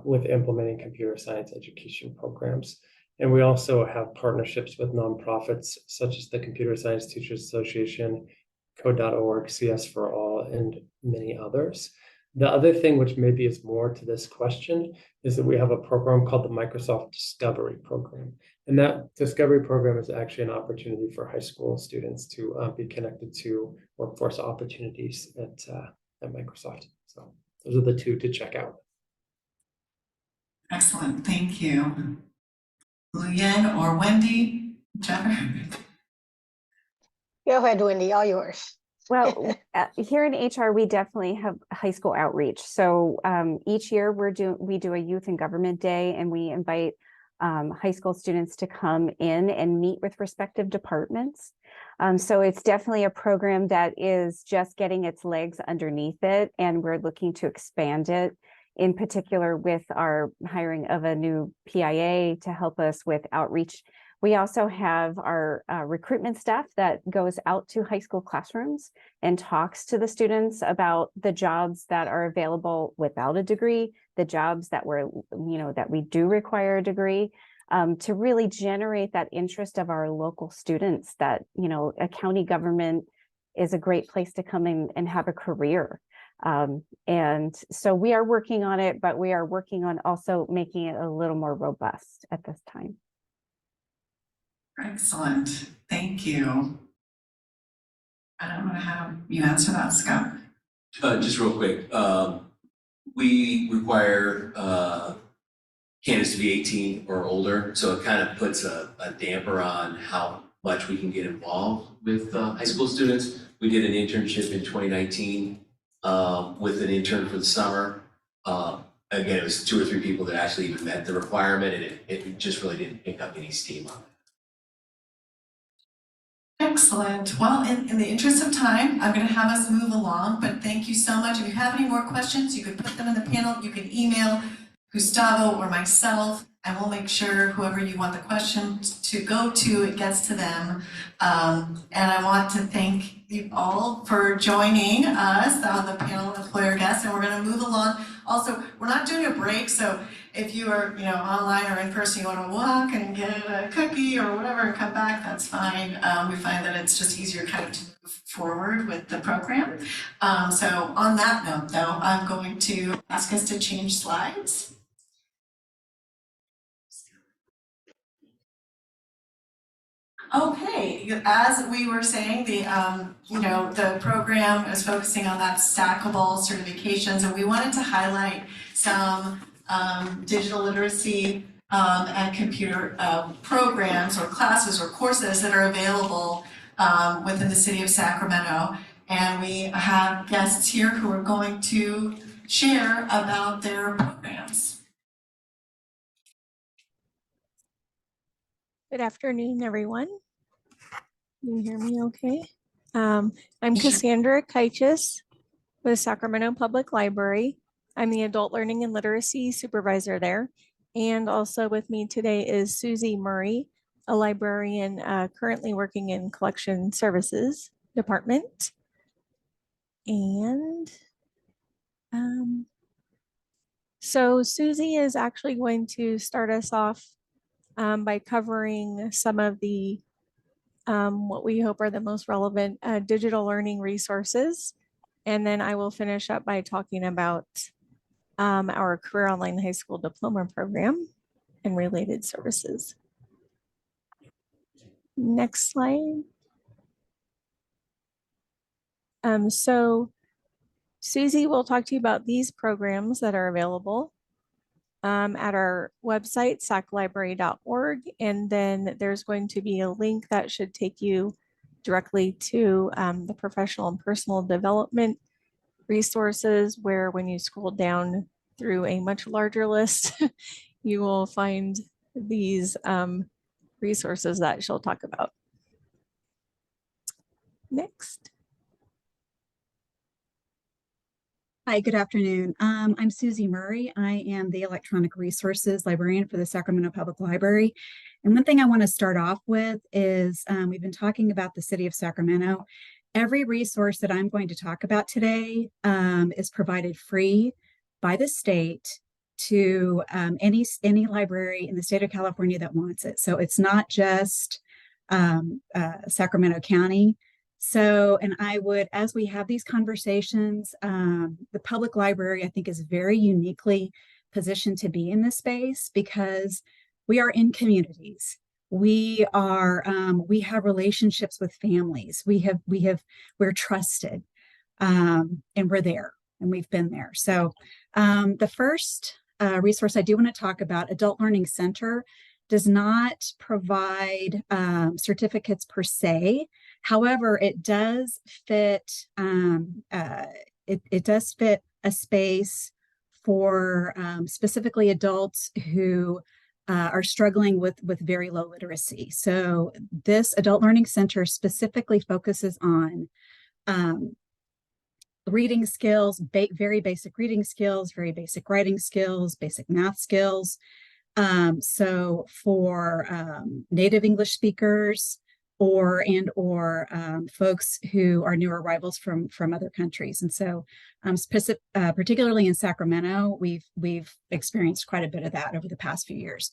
with implementing computer science education programs. And we also have partnerships with nonprofits such as the Computer Science Teachers Association, Code.org, CS for All, and many others. The other thing, which maybe is more to this question, is that we have a program called the Microsoft Discovery Program. And that Discovery Program is actually an opportunity for high school students to be connected to workforce opportunities at Microsoft. So those are the 2 to check out. Excellent, thank you. Leanne or Wendy, whichever. Go ahead, Wendy, all yours. Well, here in HR, we definitely have high school outreach. So each year we do a youth and government day, and we invite high school students to come in and meet with respective departments. So it's definitely a program that is just getting its legs underneath it, and we're looking to expand it. In particular, with our hiring of a new PIA to help us with outreach. We also have our recruitment staff that goes out to high school classrooms and talks to the students about the jobs that are available without a degree, the jobs that that we do require a degree, to really generate that interest of our local students that, a county government is a great place to come in and have a career. And so we are working on it, but we are working on also making it a little more robust at this time. Excellent, thank you. I'm gonna have you answer that, Scott. Just real quick, we require candidates to be 18 or older, so it kind of puts a damper on how much we can get involved with high school students. We did an internship in 2019 with an intern for the summer. Again, it was 2 or 3 people that actually even met the requirement, and it just really didn't pick up any steam on it. Excellent. Well, in the interest of time, I'm going to have us move along, but thank you so much. If you have any more questions, you could put them in the panel. You can email Gustavo or myself, and we'll make sure whoever you want the question to go to, it gets to them. And I want to thank you all for joining us on the panel of employer guests, and we're going to move along. Also, we're not doing a break, so if you are, online or in person, you want to walk and get a cookie or whatever and come back, that's fine. We find that it's just easier kind of to move forward with the program. So on that note, though, I'm going to ask us to change slides. Okay, as we were saying, the program is focusing on that stackable certifications, and we wanted to highlight some digital literacy and computer programs or classes or courses that are available within the city of Sacramento. And we have guests here who are going to share about their programs. Good afternoon, everyone. Can you hear me okay? I'm Cassandra Kaichis with Sacramento Public Library. I'm the Adult Learning and Literacy Supervisor there. And also with me today is Susie Murray, a librarian currently working in Collection Services Department. And so Susie is actually going to start us off by covering some of the what we hope are the most relevant digital learning resources. And then I will finish up by talking about our Career Online High School Diploma Program and related services. Next slide. So Susie will talk to you about these programs that are available at our website, saclibrary.org. And then there's going to be a link that should take you directly to the professional and personal development resources, where when you scroll down through a much larger list, you will find these resources that she'll talk about. Next. Hi, good afternoon. I'm Susie Murray. I am the Electronic Resources Librarian for the Sacramento Public Library. And one thing I want to start off with is we've been talking about the city of Sacramento. Every resource that I'm going to talk about today is provided free by the state to any library in the state of California that wants it. So it's not just Sacramento County. So, and I would, as we have these conversations, the public library, I think, is very uniquely positioned to be in this space because we are in communities. We have relationships with families. We're trusted, and we're there, and we've been there. So, the first resource I do want to talk about, Adult Learning Center, does not provide certificates per se. However, it does fit. It does fit a space for specifically adults who are struggling with very low literacy. So this Adult Learning Center specifically focuses on reading skills, very basic reading skills, very basic writing skills, basic math skills. So for native English speakers or folks who are new arrivals from other countries. And so particularly in Sacramento, we've experienced quite a bit of that over the past few years.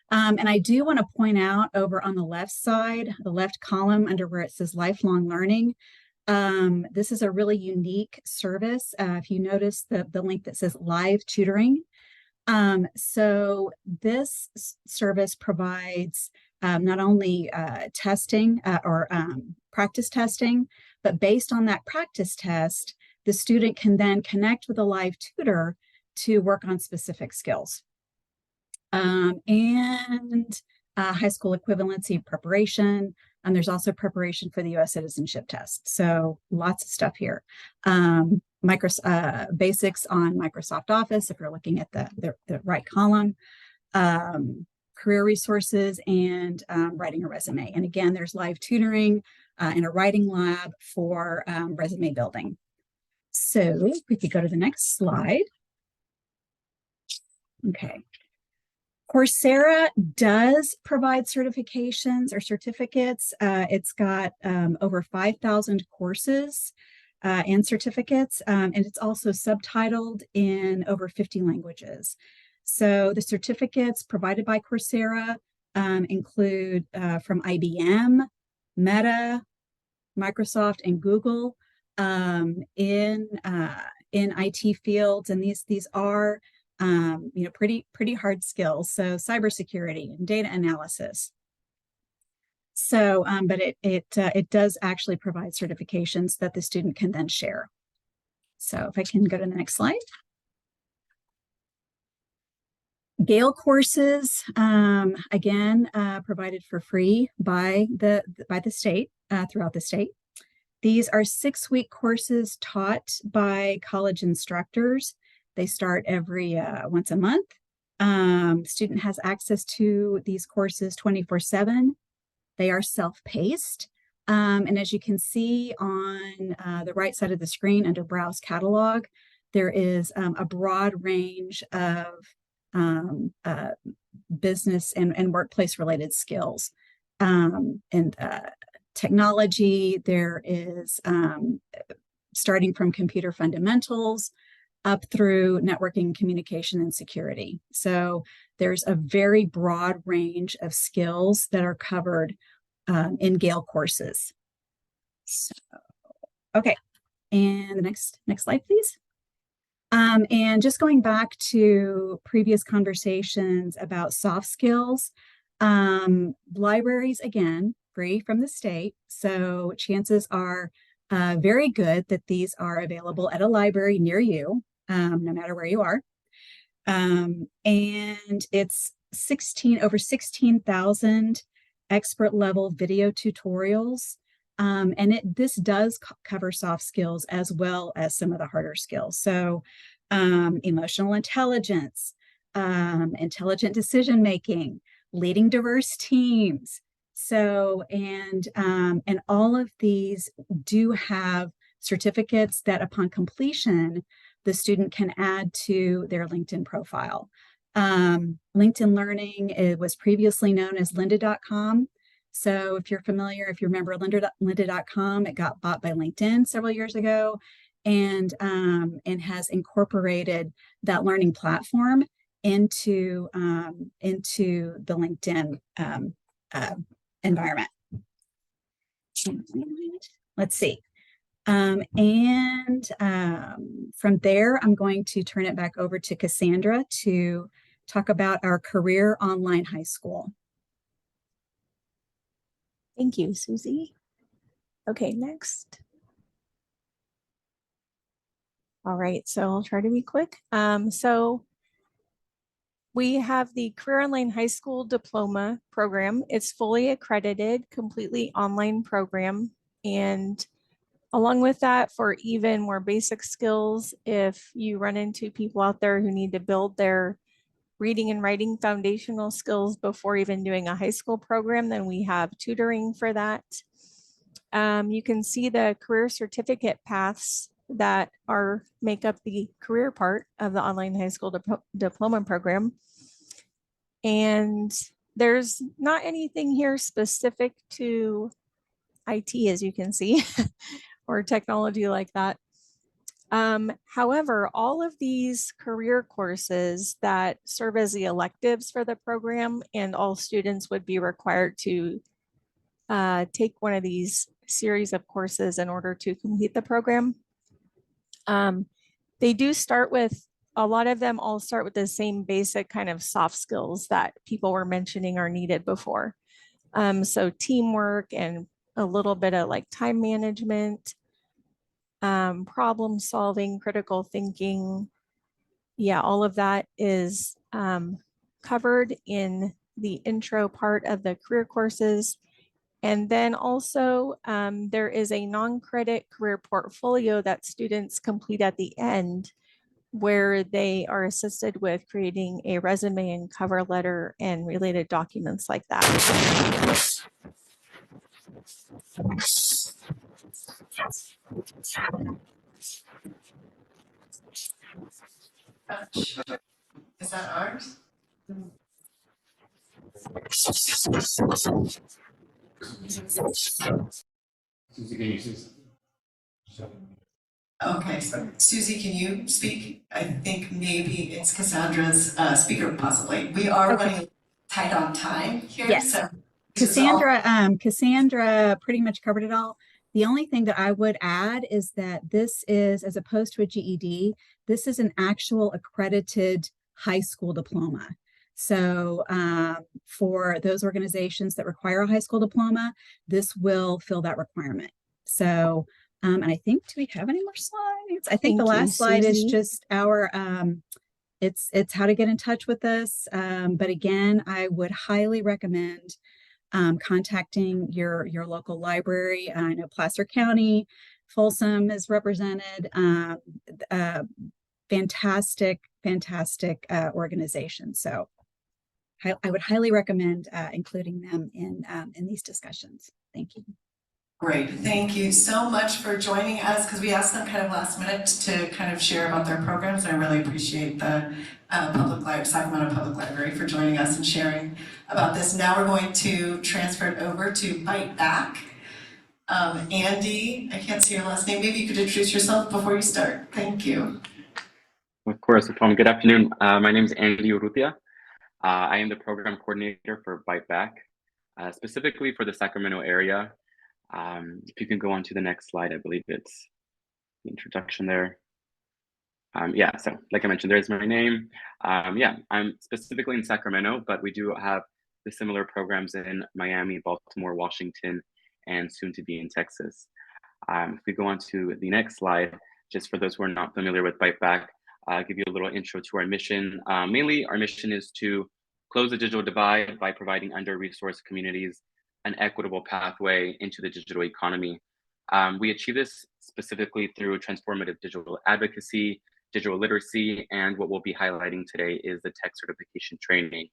And I do want to point out over on the left side, the left column under where it says lifelong learning, this is a really unique service. If you notice the link that says live tutoring, so this service provides not only testing or practice testing, but based on that practice test, the student can then connect with a live tutor to work on specific skills. And high school equivalency preparation, and there's also preparation for the U.S. citizenship test. So lots of stuff here. basics on Microsoft Office, if you're looking at the right column, career resources, and writing a resume. And again, there's live tutoring and a writing lab for resume building. So we could go to the next slide. Okay. Coursera does provide certifications or certificates. It's got over 5,000 courses and certificates, and it's also subtitled in over 50 languages. So the certificates provided by Coursera include from IBM, Meta, Microsoft, and Google in IT fields, and these are pretty hard skills. So cybersecurity and data analysis. So, but it does actually provide certifications that the student can then share. So if I can go to the next slide. Gale courses, again, provided for free by the state, throughout the state. These are 6-week courses taught by college instructors. They start every once a month. Student has access to these courses 24/7. They are self-paced. And as you can see on the right side of the screen under Browse Catalog, there is a broad range of business and workplace related skills. And technology, there is starting from computer fundamentals up through networking, communication, and security. So there's a very broad range of skills that are covered in Gale courses. So, okay, and the next slide, please. And just going back to previous conversations about soft skills, libraries, again, free from the state. So chances are very good that these are available at a library near you, no matter where you are. And it's over 16,000 expert level video tutorials. And this does cover soft skills as well as some of the harder skills. So emotional intelligence, intelligent decision-making, leading diverse teams. So, and all of these do have certificates that upon completion, the student can add to their LinkedIn profile. LinkedIn Learning, it was previously known as lynda.com. So if you're familiar, if you remember lynda.com, it got bought by LinkedIn several years ago and has incorporated that learning platform into the LinkedIn environment. Let's see. From there, I'm going to turn it back over to Cassandra to talk about our Career Online High School. Thank you, Susie. Okay, next. All right, so I'll try to be quick. So we have the Career Online High School Diploma program. It's fully accredited, completely online program. And along with that, for even more basic skills, if you run into people out there who need to build their reading and writing foundational skills before even doing a high school program, then we have tutoring for that. You can see the career certificate paths that make up the career part of the online high school diploma program. And there's not anything here specific to IT, as you can see, or technology like that. However, all of these career courses that serve as the electives for the program, and all students would be required to take one of these series of courses in order to complete the program. They do start with, a lot of them all start with the same basic kind of soft skills that people were mentioning are needed before. So teamwork and a little bit of like time management, problem solving, critical thinking. Yeah, all of that is covered in the intro part of the career courses. And then also there is a non-credit career portfolio that students complete at the end, where they are assisted with creating a resume and cover letter and related documents like that. Is that ours? Susie, can you see something? Okay, so Susie, can you speak? I think maybe it's Cassandra's speaker possibly. We are running tight on time here, Yes. so. this is all- Cassandra pretty much covered it all. The only thing that I would add is that this is, as opposed to a GED, this is an actual accredited high school diploma. So for those organizations that require a high school diploma, this will fill that requirement. So, and I think, do we have any more slides? I think the last slide is just our, it's how to get in touch with us. But again, I would highly recommend contacting your local library. I know Placer County, Folsom is represented. Fantastic organization. So I would highly recommend including them in these discussions. Thank you. Great, thank you so much for joining us, because we asked them kind of last minute to kind of share about their programs. And I really appreciate the Sacramento Public Library for joining us and sharing about this. Now we're going to transfer it over to Bite Back. Andy, I can't see your last name. Maybe you could introduce yourself before you start. Thank you. Of course, good afternoon. My name is Andy Urrutia. I am the program coordinator for Bite Back, specifically for the Sacramento area. If you can go on to the next slide, I believe it's the introduction there. Yeah, so like I mentioned, there's my name. Yeah, I'm specifically in Sacramento, but we do have the similar programs in Miami, Baltimore, Washington, and soon to be in Texas. If we go on to the next slide, just for those who are not familiar with Bite Back, I'll give you a little intro to our mission. Mainly, our mission is to close the digital divide by providing under-resourced communities an equitable pathway into the digital economy. We achieve this specifically through transformative digital advocacy, digital literacy, and what we'll be highlighting today is the tech certification training.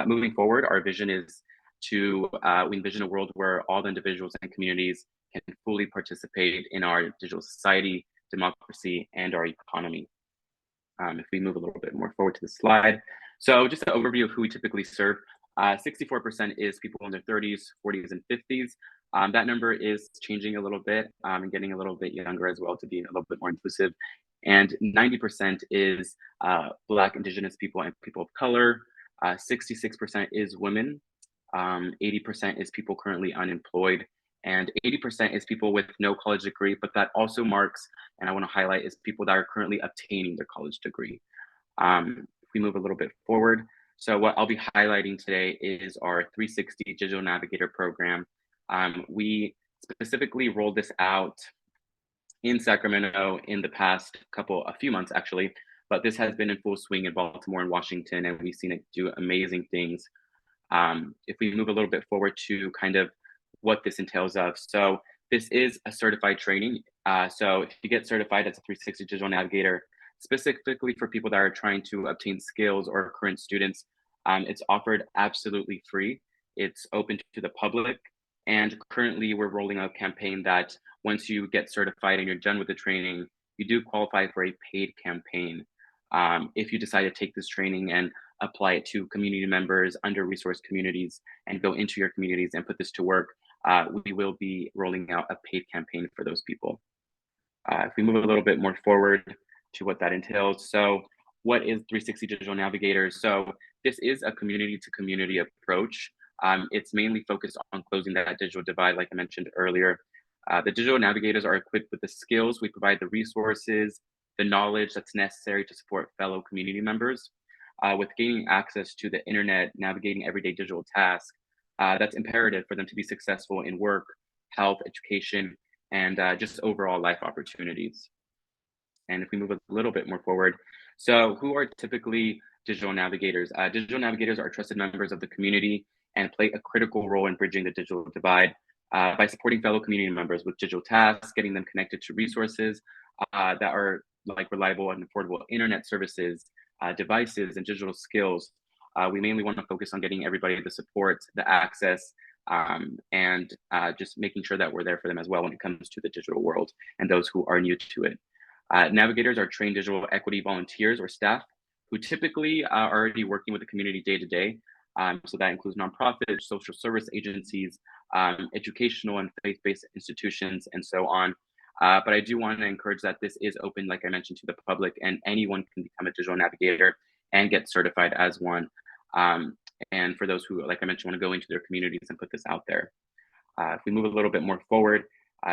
Moving forward, our vision is to, we envision a world where all the individuals and communities can fully participate in our digital society, democracy, and our economy. If we move a little bit more forward to the slide. So just an overview of who we typically serve. 64% is people in their 30s, 40s, and 50s. That number is changing a little bit and getting a little bit younger as well to be a little bit more inclusive. And 90% is Black, Indigenous people, and people of color. 66% is women. 80% is people currently unemployed. And 80% is people with no college degree, but that also marks, and I want to highlight, is people that are currently obtaining their college degree. If we move a little bit forward. So what I'll be highlighting today is our 360 Digital Navigator program. We specifically rolled this out in Sacramento in the past a few months actually, but this has been in full swing in Baltimore and Washington, and we've seen it do amazing things. If we move a little bit forward to kind of what this entails of. So this is a certified training. So if you get certified as a 360 Digital Navigator, specifically for people that are trying to obtain skills or current students, it's offered absolutely free. It's open to the public. And currently we're rolling out a campaign that once you get certified and you're done with the training, you do qualify for a paid campaign. If you decide to take this training and apply it to community members, under-resourced communities, and go into your communities and put this to work, we will be rolling out a paid campaign for those people. If we move a little bit more forward to what that entails. So what is 360 Digital Navigators? So this is a community-to-community approach. It's mainly focused on closing that digital divide, like I mentioned earlier. The Digital Navigators are equipped with the skills. We provide the resources, the knowledge that's necessary to support fellow community members. With gaining access to the internet, navigating everyday digital tasks, that's imperative for them to be successful in work, health, education, and just overall life opportunities. And if we move a little bit more forward, so who are typically digital navigators? Digital navigators are trusted members of the community and play a critical role in bridging the digital divide by supporting fellow community members with digital tasks, getting them connected to resources that are like reliable and affordable internet services, devices, and digital skills. We mainly want to focus on getting everybody the support, the access, and just making sure that we're there for them as well when it comes to the digital world and those who are new to it. Navigators are trained digital equity volunteers or staff who typically are already working with the community day to day. So that includes nonprofits, social service agencies, educational and faith-based institutions, and so on. But I do want to encourage that this is open, like I mentioned, to the public, and anyone can become a digital navigator and get certified as one. And for those who, like I mentioned, want to go into their communities and put this out there. If we move a little bit more forward,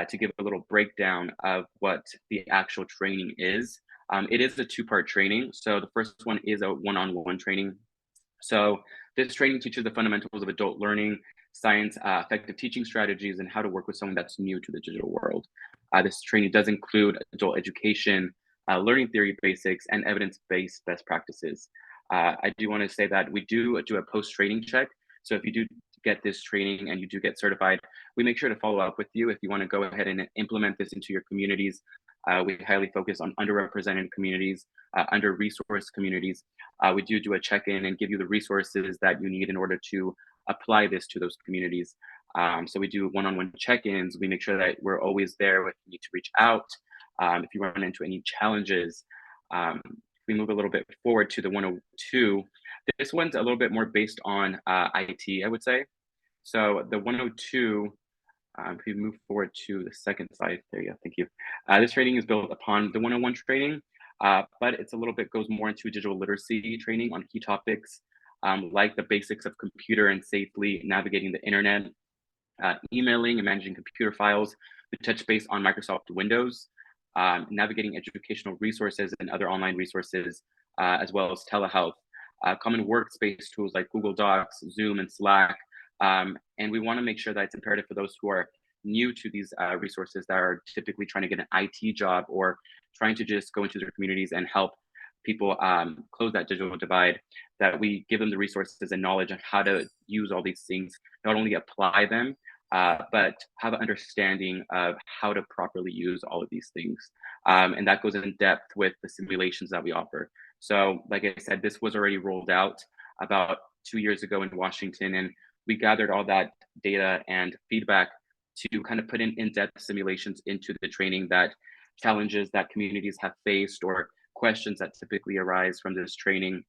to give a little breakdown of what the actual training is. It is a two-part training. So the first one is a one-on-one training. So this training teaches the fundamentals of adult learning, science, effective teaching strategies, and how to work with someone that's new to the digital world. This training does include adult education, learning theory basics, and evidence-based best practices. I do want to say that we do a post-training check. So if you do get this training and you do get certified, we make sure to follow up with you if you want to go ahead and implement this into your communities. We highly focus on underrepresented communities, under-resourced communities. We do a check-in and give you the resources that you need in order to apply this to those communities. So we do one-on-one check-ins. We make sure that we're always there if you need to reach out, if you run into any challenges. We move a little bit forward to the 102. This one's a little bit more based on IT, I would say. So the 102, if we move forward to the second slide, there you go, thank you. This training is built upon the 101 training, but it's a little bit goes more into digital literacy training on key topics, like the basics of computer and safely navigating the internet, emailing and managing computer files. We touch base on Microsoft Windows, navigating educational resources and other online resources, as well as telehealth, common workspace tools like Google Docs, Zoom, and Slack. And we want to make sure that it's imperative for those who are new to these resources that are typically trying to get an IT job or trying to just go into their communities and help people close that digital divide, that we give them the resources and knowledge on how to use all these things, not only apply them, but have an understanding of how to properly use all of these things. And that goes in depth with the simulations that we offer. So like I said, this was already rolled out about 2 years ago in Washington, and we gathered all that data and feedback to kind of put in-depth simulations into the training, that challenges that communities have faced or questions that typically arise from this training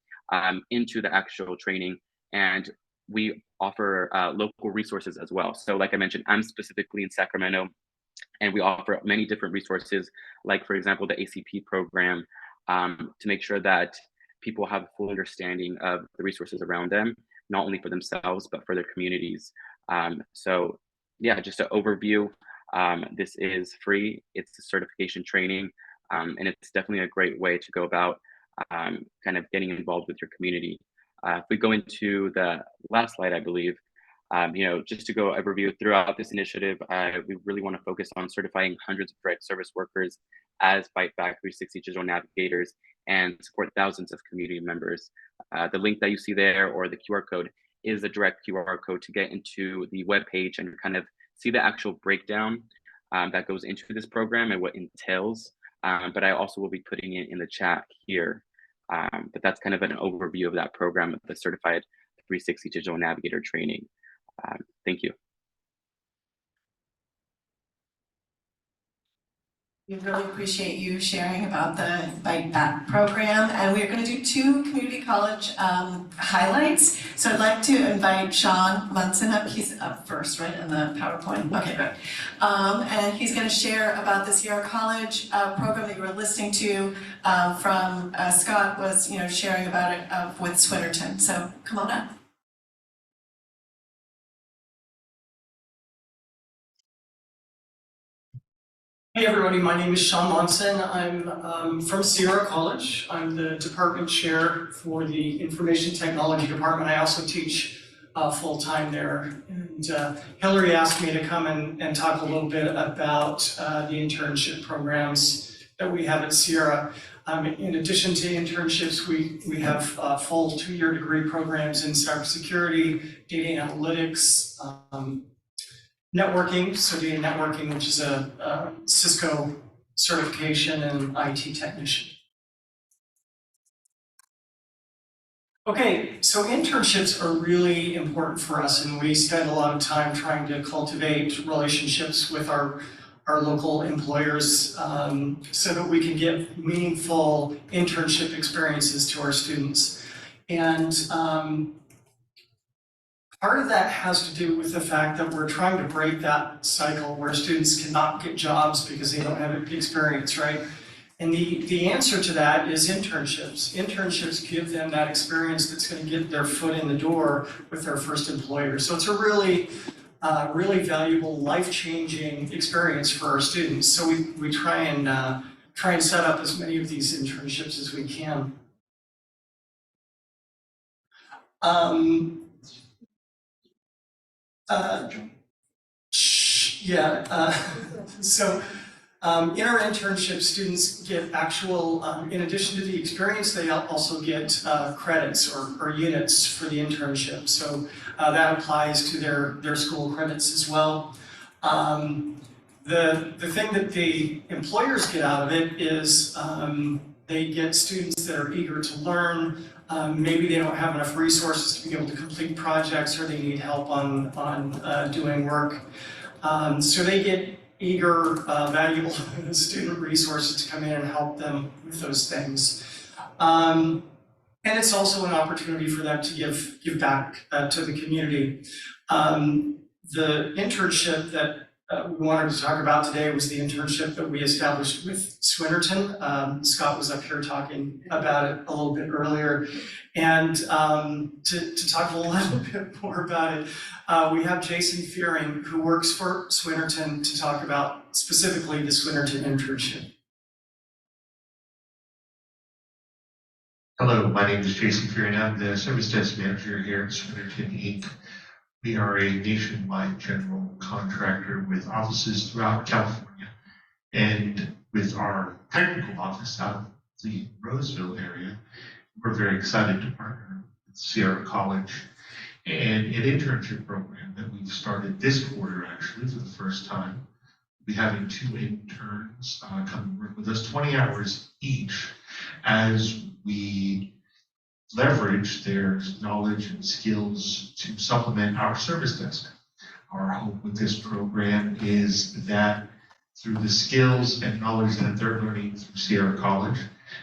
into the actual training. And we offer local resources as well. So like I mentioned, I'm specifically in Sacramento, and we offer many different resources, like for example, the ACP program, to make sure that people have a full understanding of the resources around them, not only for themselves, but for their communities. So yeah, just an overview. This is free, it's a certification training, and it's definitely a great way to go about kind of getting involved with your community. If we go into the last slide, I believe, just to go overview throughout this initiative, we really want to focus on certifying hundreds of direct service workers as Bite Back 360 digital navigators and support thousands of community members. The link that you see there, or the QR code, is a direct QR code to get into the webpage and kind of see the actual breakdown that goes into this program and what entails. But I also will be putting it in the chat here. But that's kind of an overview of that program, of the Certified 360 Digital Navigator training. Thank you. We really appreciate you sharing about the Bite Back program, and we're going to do 2 community college highlights. So I'd like to invite Sean Munson up. He's up first, right, in the PowerPoint? Okay, good. And he's going to share about the Sierra College program that you were listening to from Scott was, sharing about it with Swinnerton. So come on up. Hey everybody, my name is Sean Monson. I'm from Sierra College. I'm the department chair for the Information Technology Department. I also teach full-time there. And Hillary asked me to come and talk a little bit about the internship programs that we have at Sierra. In addition to internships, we have full 2-year degree programs in cybersecurity, data analytics, networking, so data networking, which is a Cisco certification, and IT technician. Okay, so internships are really important for us, and we spend a lot of time trying to cultivate relationships with our local employers so that we can give meaningful internship experiences to our students. And part of that has to do with the fact that we're trying to break that cycle where students cannot get jobs because they don't have experience, right? And the answer to that is internships. Internships give them that experience that's going to get their foot in the door with their first employer. So it's a really valuable, life-changing experience for our students. So we try and set up as many of these internships as we can. In our internship, students get actual, in addition to the experience, they also get credits or units for the internship. So that applies to their school credits as well. The thing that the employers get out of it is they get students that are eager to learn. Maybe they don't have enough resources to be able to complete projects, or they need help on doing work. So they get eager, valuable student resources to come in and help them with those things. And it's also an opportunity for them to give back to the community. The internship that we wanted to talk about today was the internship that we established with Swinnerton. Scott was up here talking about it a little bit earlier. And to talk a little bit more about it, we have Jason Fearing, who works for Swinnerton, to talk about specifically the Swinnerton internship. Hello, my name is Jason Fearing. I'm the service desk manager here at Swinnerton Inc. We are a nationwide general contractor with offices throughout California, and with our technical office out of the Roseville area, we're very excited to partner with Sierra College and an internship program that we've started this quarter, actually, for the first time. We'll be having 2 interns come and work with us 20 hours each as we leverage their knowledge and skills to supplement our service desk. Our hope with this program is that through the skills and knowledge that they're learning through Sierra College,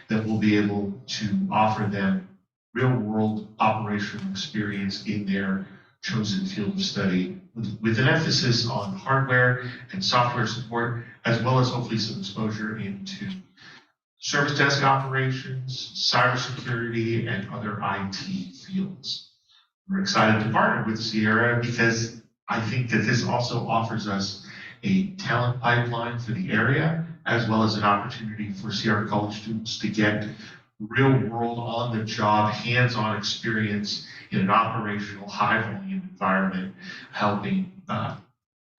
that we'll be able to offer them real-world operational experience in their chosen field of study, with an emphasis on hardware and software support, as well as hopefully some exposure into service desk operations, cybersecurity, and other IT fields. We're excited to partner with Sierra because I think that this also offers us a talent pipeline for the area, as well as an opportunity for Sierra College students to get real-world, on-the-job, hands-on experience in an operational, high-volume environment, helping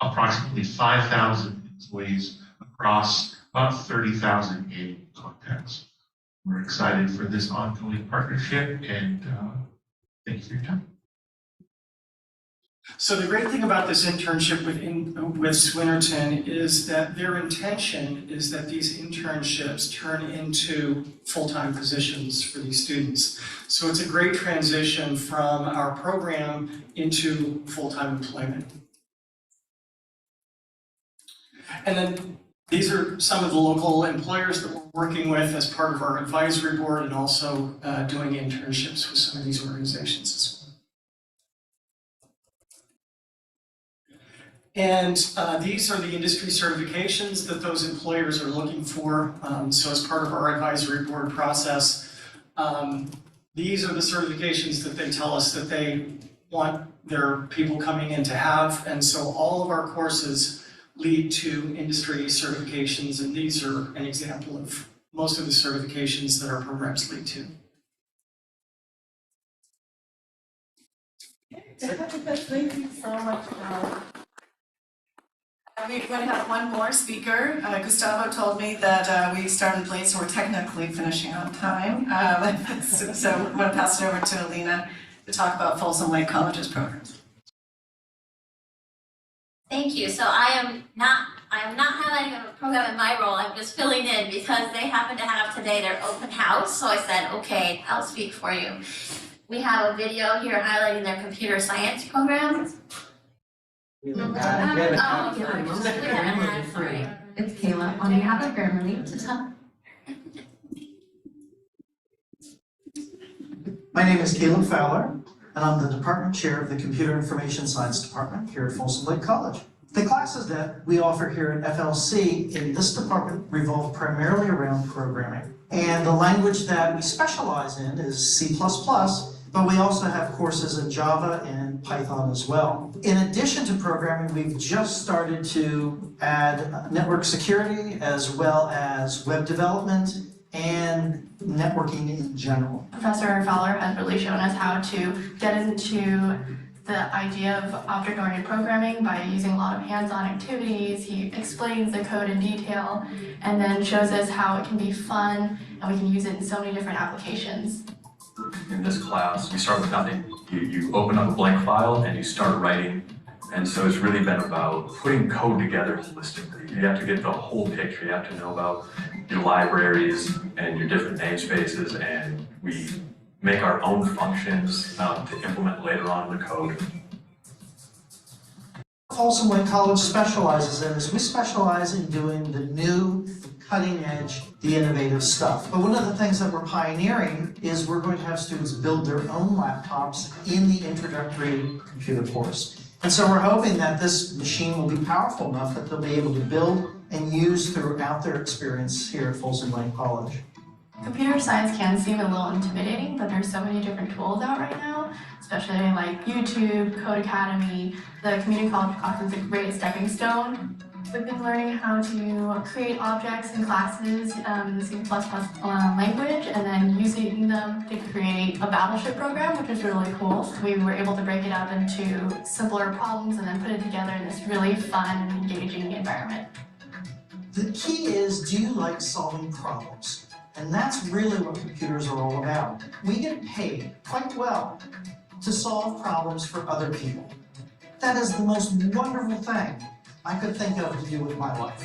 approximately 5,000 employees across about 30,000 annual contacts. We're excited for this ongoing partnership, and thank you for your time. So the great thing about this internship with Swinnerton is that their intention is that these internships turn into full-time positions for these students. So it's a great transition from our program into full-time employment. And then these are some of the local employers that we're working with as part of our advisory board, and also doing internships with some of these organizations as well. And these are the industry certifications that those employers are looking for. So as part of our advisory board process, these are the certifications that they tell us that they want their people coming in to have. And so all of our courses lead to industry certifications, and these are an example of most of the certifications that our programs lead to. Thank you so much, Cal. We're going to have one more speaker. Gustavo told me that we started late, so we're technically finishing on time. So I'm going to pass it over to Alina to talk about Folsom Lake College's programs. Thank you. So I am not highlighting a program in my role. I'm just filling in because they happen to have today their open house. So I said, okay, I'll speak for you. We have a video here highlighting their computer science program. Sorry. It's Kayla on behalf of Grammarly to tell. My name is Caleb Fowler, and I'm the Department Chair of the Computer Information Science Department here at Folsom Lake College. The classes that we offer here at FLC in this department revolve primarily around programming. And the language that we specialize in is C++, but we also have courses in Java and Python as well. In addition to programming, we've just started to add network security as well as web development and networking in general. Professor Fowler has really shown us how to get into the idea of object-oriented programming by using a lot of hands-on activities. He explains the code in detail and then shows us how it can be fun and we can use it in so many different applications. In this class, you start with nothing. You open up a blank file and you start writing. And so it's really been about putting code together holistically. You have to get the whole picture. You have to know about your libraries and your different namespaces, and we make our own functions to implement later on in the code. Folsom Lake College specializes in is we specialize in doing the new, cutting edge, the innovative stuff. But one of the things that we're pioneering is we're going to have students build their own laptops in the introductory computer course. And so we're hoping that this machine will be powerful enough that they'll be able to build and use throughout their experience here at Folsom Lake College. Computer science can seem a little intimidating, but there's so many different tools out right now, especially like YouTube, Codecademy. The community college class is a great stepping stone. We've been learning how to create objects in classes in the C++ language and then using them to create a battleship program, which is really cool. We were able to break it up into simpler problems and then put it together in this really fun and engaging environment. The key is, do you like solving problems? And that's really what computers are all about. We get paid quite well to solve problems for other people. That is the most wonderful thing I could think of to do with my life.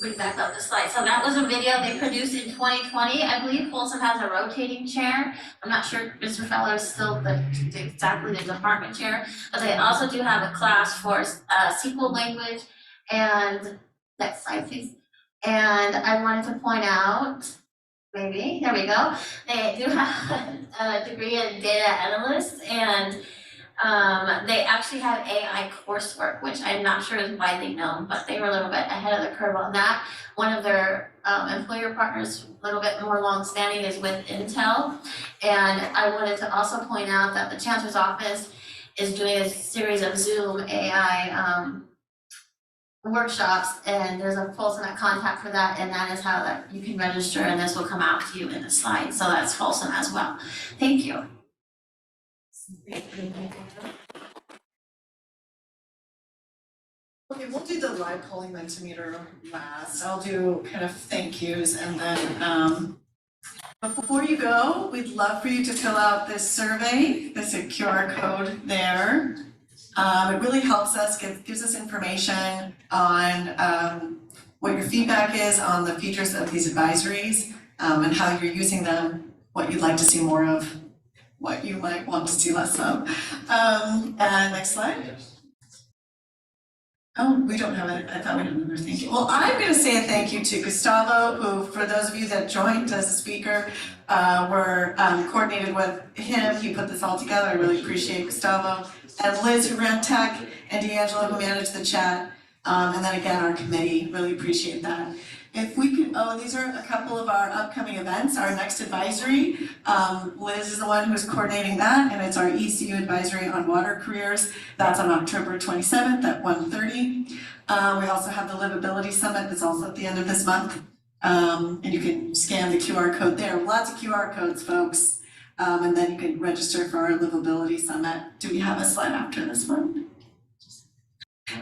Bring back up the slide. So that was a video they produced in 2020. I believe Folsom has a rotating chair. I'm not sure if Mr. Feller is still exactly the department chair, but they also do have a class for SQL language. And next slide, please. And I wanted to point out, maybe, there we go. They do have a degree in data analyst, and they actually have AI coursework, which I'm not sure is widely known, but they were a little bit ahead of the curve on that. One of their employer partners, a little bit more long-standing, is with Intel. And I wanted to also point out that the Chancellor's Office is doing a series of Zoom AI workshops, and there's a Folsom at contact for that, and that is how that you can register, and this will come out to you in the slide. So that's Folsom as well. Thank you. Okay, we'll do the live polling Mentimeter last. I'll do kind of thank yous, and then before you go, we'd love for you to fill out this survey. There's a QR code there. It really helps us, gives us information on what your feedback is on the features of these advisories, and how you're using them, what you'd like to see more of, what you might want to see less of. And next slide. Oh, we don't have it. I thought we had another thank you. Well, I'm going to say a thank you to Gustavo, who, for those of you that joined as a speaker, were coordinated with him. He put this all together. I really appreciate Gustavo. And Liz, who ran tech, and D'Angelo, who managed the chat. And then again, our committee, really appreciate that. If we could, these are a couple of our upcoming events. Our next advisory, Liz is the one who's coordinating that, and it's our ECU advisory on water careers. That's on October 27th at 1:30. We also have the Livability Summit that's also at the end of this month. And you can scan the QR code there. Lots of QR codes, folks. And then you can register for our Livability Summit. Do we have a slide after this one?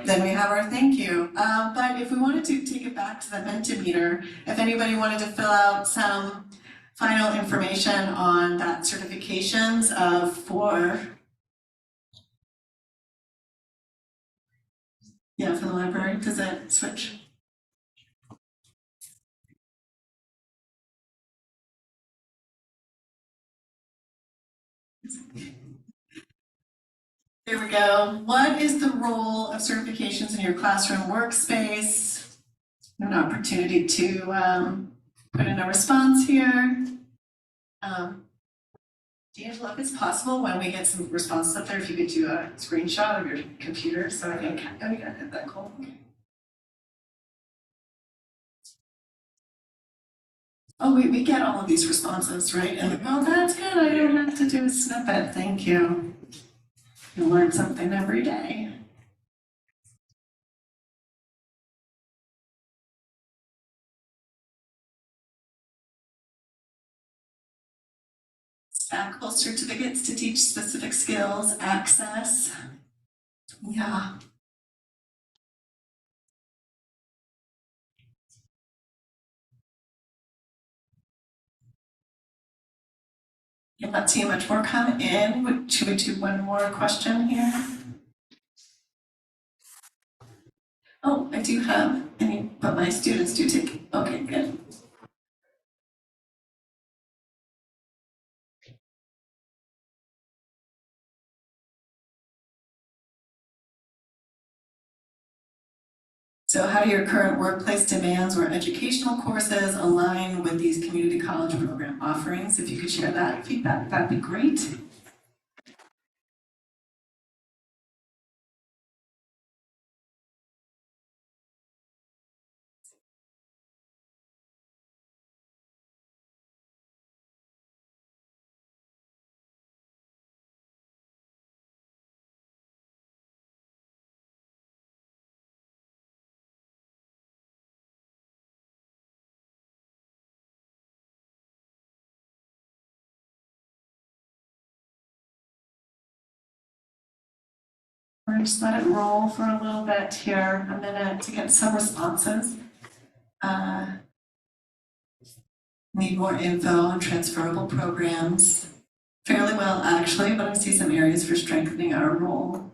Then we have our thank you. But if we wanted to take it back to the Mentimeter, if anybody wanted to fill out some final information on that certifications for the library, does it switch? There we go. What is the role of certifications in your classroom workspace? An opportunity to put in a response here. D'Angelo, if it's possible, when we get some responses up there, if you could do a screenshot of your computer, so I think, oh, you got that cool. Okay. Oh, we get all of these responses, right? And oh, that's good. I don't have to do a snippet. Thank you. You learn something every day. Stackable certificates to teach specific skills, access. Yeah. I'm not seeing much more coming in. Should we do one more question here? Oh, I do have any, but my students do take, okay, good. So how do your current workplace demands or educational courses align with these community college program offerings? If you could share that feedback, that'd be great. We're gonna just let it roll for a little bit here, a minute to get some responses. Need more info on transferable programs. Fairly well, actually, but I see some areas for strengthening our role.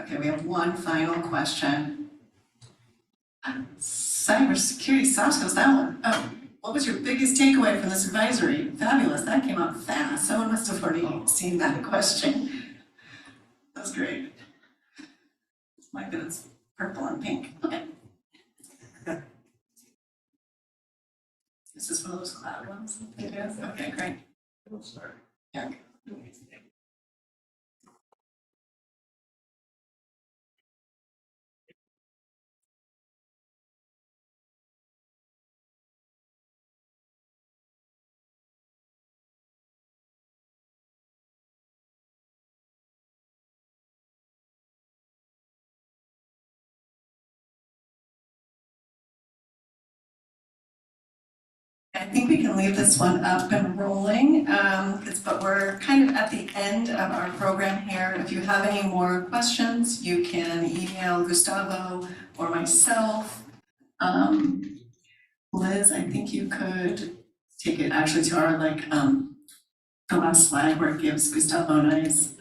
Okay, we have one final question. Cybersecurity, soft skills, that one. Oh, what was your biggest takeaway from this advisory? Fabulous, that came out fast. Someone must have already seen that question. That's great. My goodness, purple and pink. Okay. This is one of those cloud ones. It is? Okay, great. Yeah. I think we can leave this one up and rolling, but we're kind of at the end of our program here. If you have any more questions, you can email Gustavo or myself. Liz, I think you could take it actually to our the last slide where it gives Gustavo and I's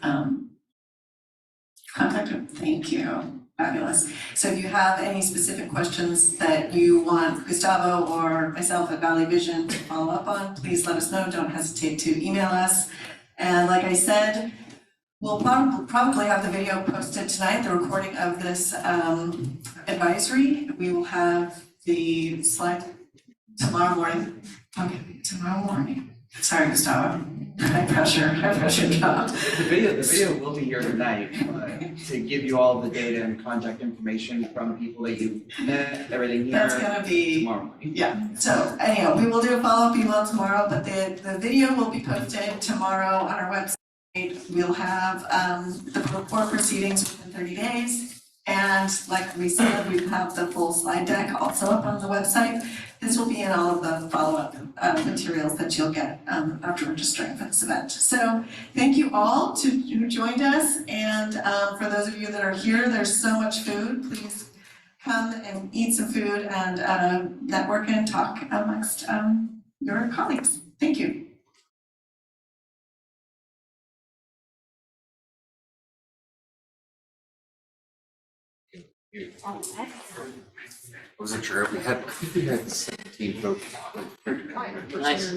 contact. Thank you. Fabulous. So if you have any specific questions that you want Gustavo or myself at Valley Vision to follow up on, please let us know. Don't hesitate to email us. And like I said, we'll probably have the video posted tonight, the recording of this advisory. We will have the slide Tomorrow morning? Okay, tomorrow morning. Sorry, Gustavo. High pressure job. The video will be here tonight to give you all the data and contact information from people that you met, everything here. That's gonna be, tomorrow morning. yeah, so anyhow, we will do a follow-up email tomorrow, but the video will be posted tomorrow on our website. We'll have the report proceedings within 30 days. And like we said, we have the full slide deck also up on the website. This will be in all of the follow-up materials that you'll get after registering for this event. So thank you all who joined us, and for those of you that are here, there's so much food. Please come and eat some food and network and talk amongst your colleagues. Thank you. I wasn't sure if we had 17 folks. Nice.